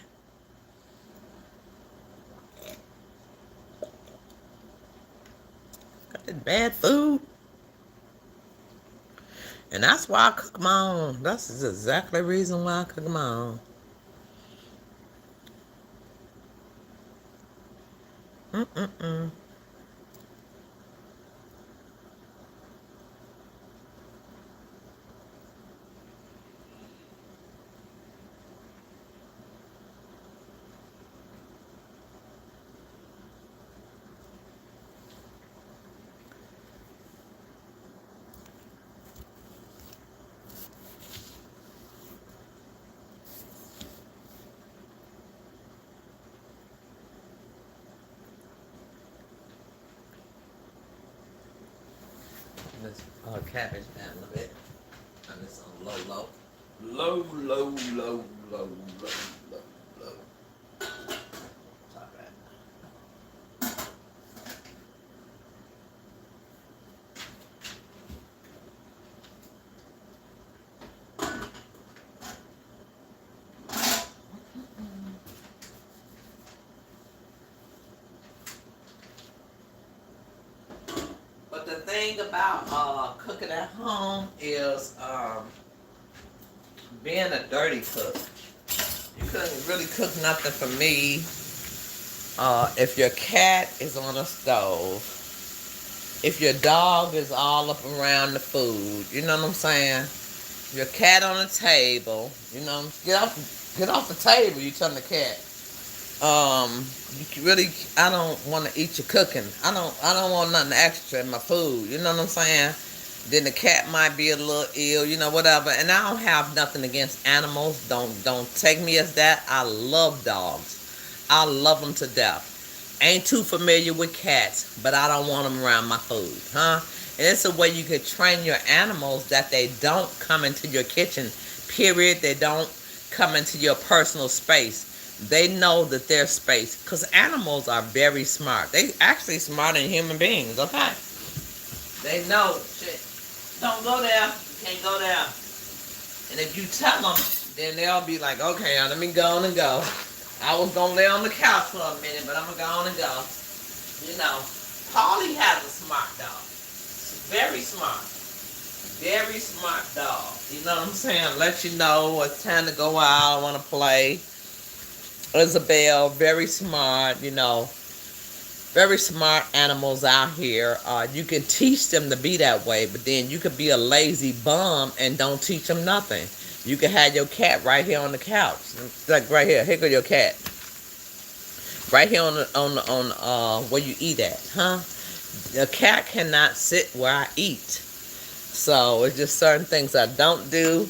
Got the bad food. And that's why I cook my own. That's exactly the reason why I cook my own. Mm-mm-mm. This cabbage down a bit. And it's on low, low. Low, low, low, low, low, low, low. Top that. But the thing about cooking at home is being a dirty cook. You couldn't really cook nothing for me if your cat is on the stove, if your dog is all up around the food. You know what I'm saying? Your cat on the table. You know, get off the table. You tell the cat. You really, I don't want to eat your cooking. I don't want nothing extra in my food. You know what I'm saying? Then the cat might be a little ill, you know, whatever. And I don't have nothing against animals. Don't take me as that. I love dogs. I love them to death. Ain't too familiar with cats, but I don't want them around my food, huh? And it's a way you can train your animals that they don't come into your kitchen, period. They don't come into your personal space. They know that their space, because animals are very smart. They actually smarter than human beings, okay? They know, shit, don't go there, you can't go there. And if you tell them, then they'll be like, okay, let me go on and go. I was going to lay on the couch for a minute, but I'm going to go on and go. You know, Polly has a smart dog. Very smart. Very smart dog. You know what I'm saying? Let you know it's time to go out, I want to play. Isabel, very smart, you know. Very smart animals out here. You can teach them to be that way, but then you could be a lazy bum and don't teach them nothing. You can have your cat right here on the couch, like right here. Here go your cat, right here on where you eat at, huh? The cat cannot sit where I eat, so it's just certain things I don't do.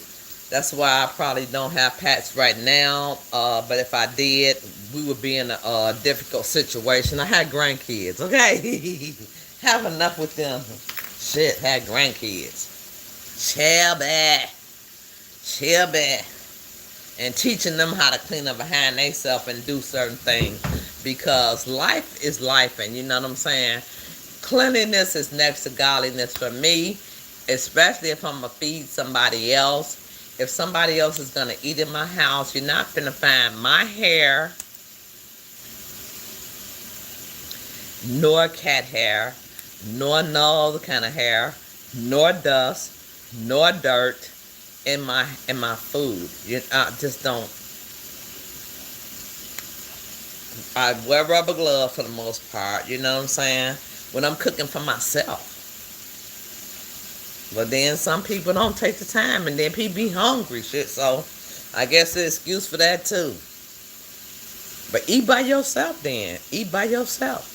That's why I probably don't have pets right now. But if I did, we would be in a difficult situation. I had grandkids, okay? Have enough with them. Shit, had grandkids. Chill back. And teaching them how to clean up behind themselves and do certain things. Because life is life, and you know what I'm saying? Cleanliness is next to godliness for me, especially if I'm going to feed somebody else. If somebody else is going to eat in my house, you're not going to find my hair nor cat hair, nor no other kind of hair, nor dust, nor dirt in my food. I just don't. I wear rubber gloves for the most part. You know what I'm saying? When I'm cooking for myself. But then some people don't take the time, and then people be hungry, shit. So I guess the excuse for that too. But eat by yourself then. Eat by yourself.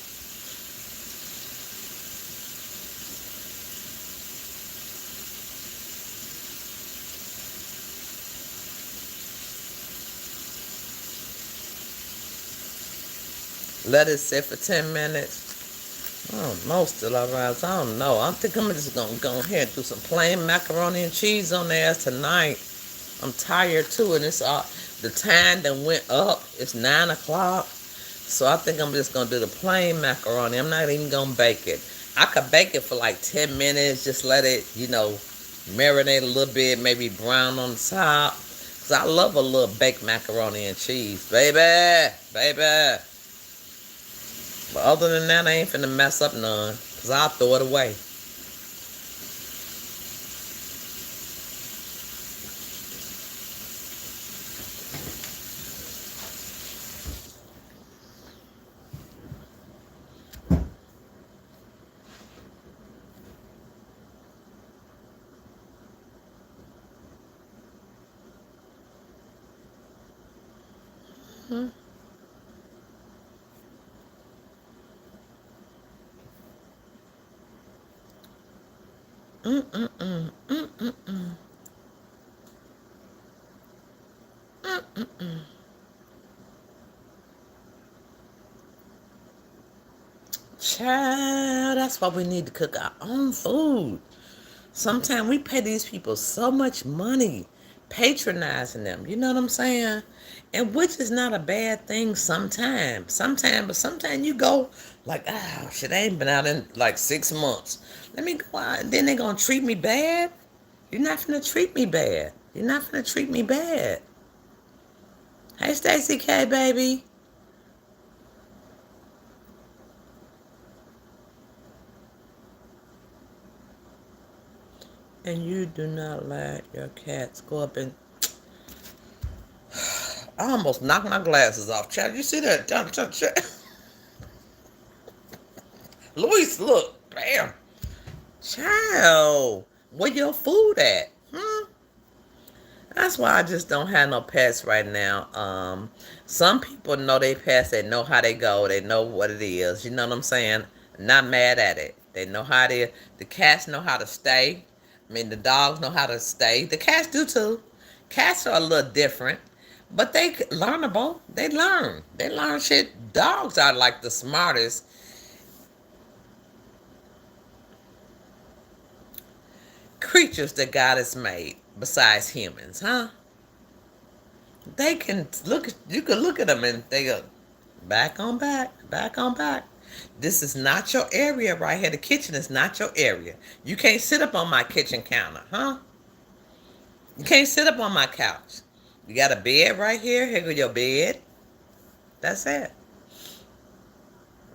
Let it sit for 10 minutes. I don't know, still alright. I don't know. I think I'm just going to go ahead and do some plain macaroni and cheese on there tonight. I'm tired too, and it's the time that went up. It's 9 o'clock. So I think I'm just going to do the plain macaroni. I'm not even going to bake it. I could bake it for like 10 minutes. Just let it, marinate a little bit. Maybe brown on the top. Because I love a little baked macaroni and cheese. Baby. Baby. But other than that, I ain't finna mess up none. Because I'll throw it away. Hmm. Mm-mm-mm. Mm-mm-mm. Mm-mm-mm. Child, that's why we need to cook our own food. Sometimes we pay these people so much money patronizing them. You know what I'm saying? And which is not a bad thing sometimes. But sometimes you go like, oh, shit, I ain't been out in like 6 months. Let me go out. And then they going to treat me bad? You're not going to treat me bad. You're not going to treat me bad. Hey, Stacy K, baby. And you do not let your cats go up and... I almost knocked my glasses off. Chad, you see that? Luis, look. Bam. Child, where your food at? That's why I just don't have no pets right now. Some people know they pets. They know how they go. They know what it is. You know what I'm saying? Not mad at it. They know how to. The cats know how to stay. I mean, the dogs know how to stay. The cats do too. Cats are a little different, but they learnable. They learn. They learn shit. Dogs are like the smartest creatures that God has made besides humans, huh? They can look. You can look at them and they go, back on back, back on back. This is not your area right here. The kitchen is not your area. You can't sit up on my kitchen counter, huh? You can't sit up on my couch. You got a bed right here. Here go your bed. That's it.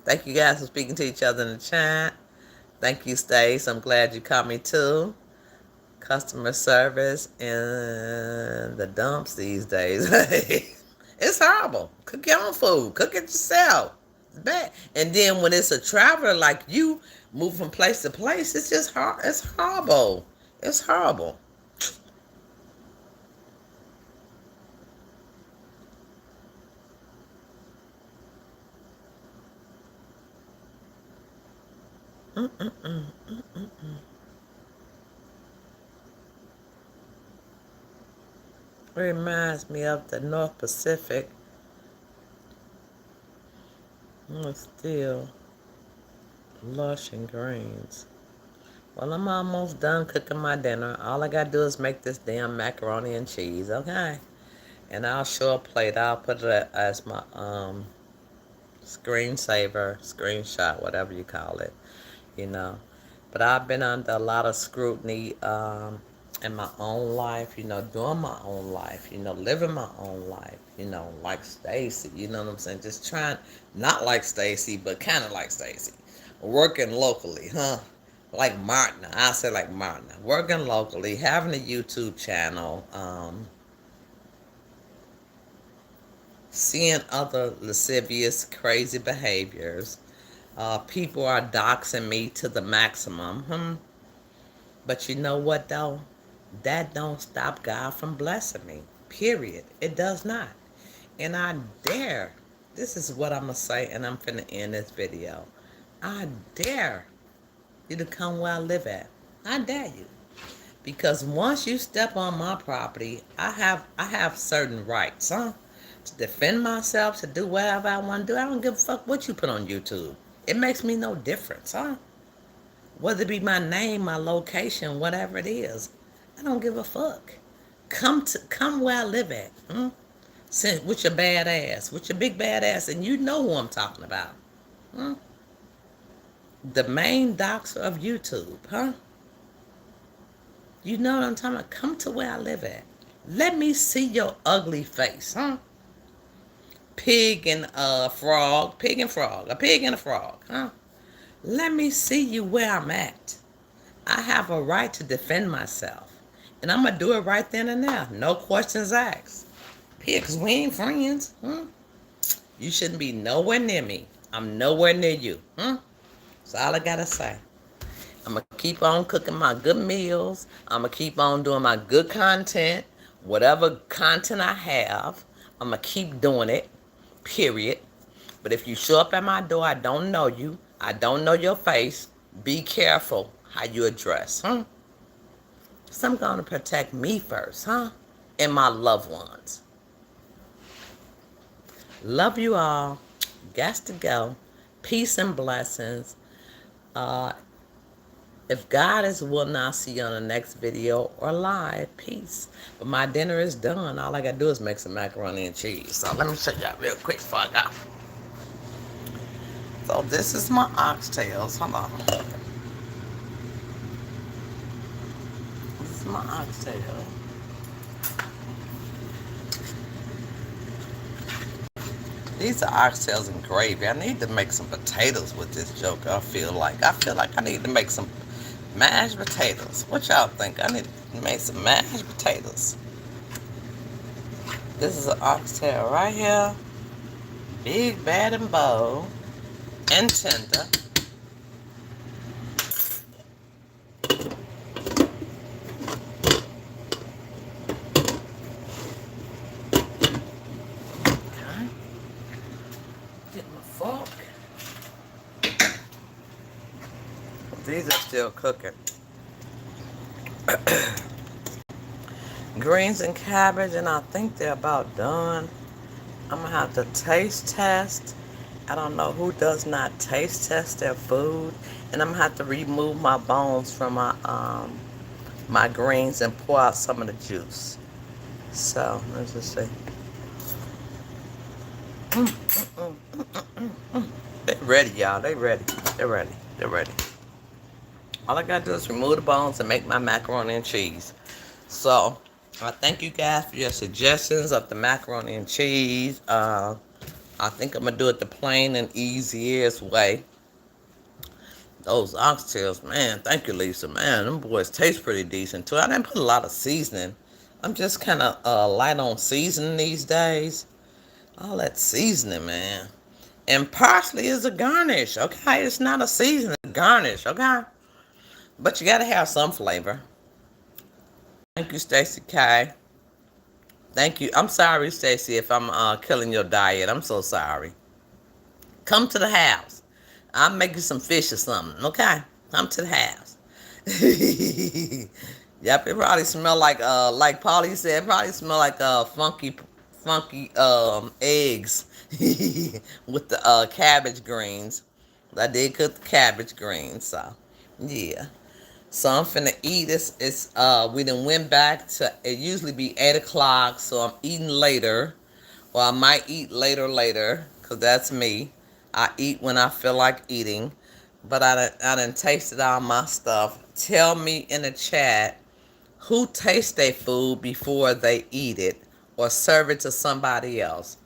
Thank you guys for speaking to each other in the chat. Thank you, Stace. I'm glad you caught me too. Customer service in the dumps these days. It's horrible. Cook your own food. Cook it yourself. It's bad. And then when it's a traveler like you, move from place to place, it's just hard. It's horrible. It's horrible. Mm-mm-mm. Mm-mm-mm. Reminds me of the North Pacific. Still lush and greens. Well, I'm almost done cooking my dinner. All I gotta do is make this damn macaroni and cheese, okay? And I'll show a plate. I'll put it as my screensaver, screenshot, whatever you call it, you know. But I've been under a lot of scrutiny in my own life, doing my own life, living my own life, like Stacy, you know what I'm saying? Just trying, not like Stacy, but kind of like Stacy. Working locally, huh? Like Martin, I say like Martin. Working locally, having a YouTube channel, seeing other lascivious, crazy behaviors. People are doxing me to the maximum. But you know what though? That don't stop God from blessing me. Period. It does not. And I dare. This is what I'm gonna say, and I'm finna end this video. I dare you to come where I live at. I dare you. Because once you step on my property, I have certain rights, huh? To defend myself, to do whatever I want to do. I don't give a fuck what you put on YouTube. It makes me no difference, huh? Whether it be my name, my location, whatever it is, I don't give a fuck. Come where I live at, with your bad ass, with your big bad ass, and you know who I'm talking about, the main doxer of YouTube, huh? You know what I'm talking about? Come to where I live at. Let me see your ugly face, huh? Pig and frog, pig and frog, a pig and a frog, huh? Let me see you where I'm at. I have a right to defend myself. And I'm going to do it right then and there. No questions asked. Because we ain't friends. You shouldn't be nowhere near me. I'm nowhere near you. That's all I got to say. I'm going to keep on cooking my good meals. I'm going to keep on doing my good content. Whatever content I have, I'm going to keep doing it. Period. But if you show up at my door, I don't know you. I don't know your face. Be careful how you address, So I'm going to protect me first, and my loved ones. Love you all. Got to go. Peace and blessings. If God is willing, I'll see you on the next video or live. Peace. But my dinner is done. All I got to do is make some macaroni and cheese. So let me show y'all real quick before I go. So this is my oxtails. Hold on. This is my oxtail. These are oxtails and gravy. I need to make some potatoes with this joke. I feel like I need to make some mashed potatoes. What y'all think? I need to make some mashed potatoes. This is an oxtail right here. Big, bad, and bold. And tender. Okay. Get my fork. These are still cooking. Greens and cabbage, and I think they're about done. I'm going to have to taste test. I don't know who does not taste test their food. And I'm going to have to remove my bones from my greens and pour out some of the juice. So, let's just see. They're ready, y'all. They ready. They're ready. They're ready. All I got to do is remove the bones and make my macaroni and cheese. So, I thank you guys for your suggestions of the macaroni and cheese. I think I'm going to do it the plain and easiest way. Those oxtails, man, thank you, Lisa. Man, them boys taste pretty decent, too. I didn't put a lot of seasoning. I'm just kind of light on seasoning these days. All that seasoning, man. And parsley is a garnish, okay? It's not a seasoning, it's a garnish, okay? But you got to have some flavor. Thank you, Stacey K. Thank you. I'm sorry, Stacey, if I'm killing your diet. I'm so sorry. Come to the house. I'll make you some fish or something, okay? Come to the house. Yep, it probably smell like Polly said, it probably smell like funky eggs with the cabbage greens. I did cook the cabbage greens, so yeah. So I'm finna eat. We done went back to, it usually be 8 o'clock, so I'm eating later. Or I might eat later, because that's me. I eat when I feel like eating. But I done tasted all my stuff. Tell me in the chat Who tastes their food before they eat it or serve it to somebody else?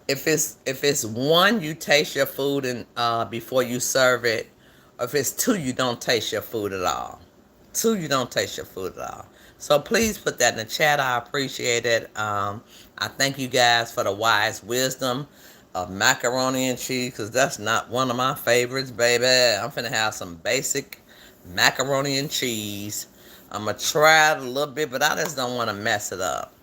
If it's one, you taste your food and before you serve it, or if it's two, you don't taste your food at all. Two, you don't taste your food at all. So please put that in the chat. I appreciate it. I thank you guys for the wise wisdom of macaroni and cheese, because that's not one of my favorites, baby. I'm finna have some basic macaroni and cheese. I'm gonna try it a little bit, but I just don't want to mess it up.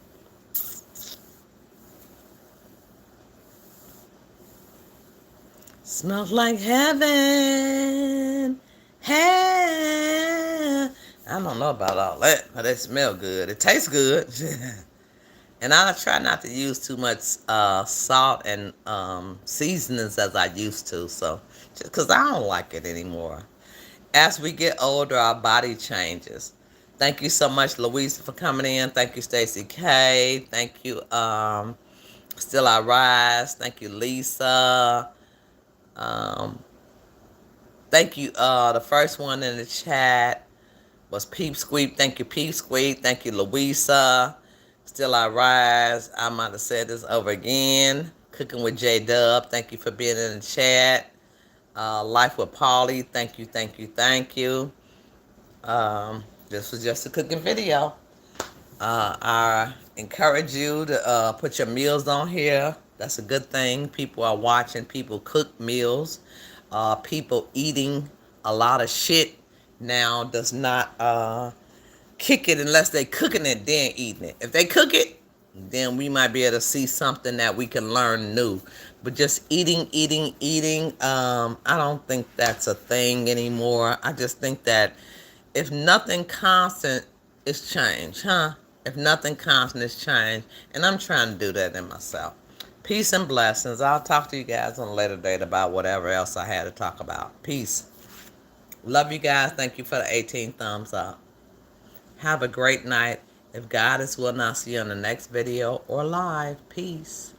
Smells like heaven. Hey. I don't know about all that, but it smells good. It tastes good. And I try not to use too much salt and seasonings as I used to. So, just because I don't like it anymore. As we get older, our body changes. Thank you so much, Louisa, for coming in. Thank you, Stacy K. Thank you, Still I Rise. Thank you, Lisa. Um, Thank you. The first one in the chat was Peep Squeep. Thank you, Peep Squeep. Thank you, Louisa. Still I Rise. I might have said this over again. Cooking with J Dub. Thank you for being in the chat. Life with Polly. Thank you, thank you, thank you. This was just a cooking video. I encourage you to put your meals on here. That's a good thing. People are watching people cook meals. People eating a lot of shit now does not kick it unless they cooking it then eating it. If they cook it, then we might be able to see something that we can learn new. But just eating, I don't think that's a thing anymore. I just think that if nothing constant is change, huh? If nothing constant is change, and I'm trying to do that in myself. Peace and blessings. I'll talk to you guys on a later date about whatever else I had to talk about. Peace. Love you guys. Thank you for the 18 thumbs up. Have a great night. If God is willing, I'll see you on the next video or live. Peace.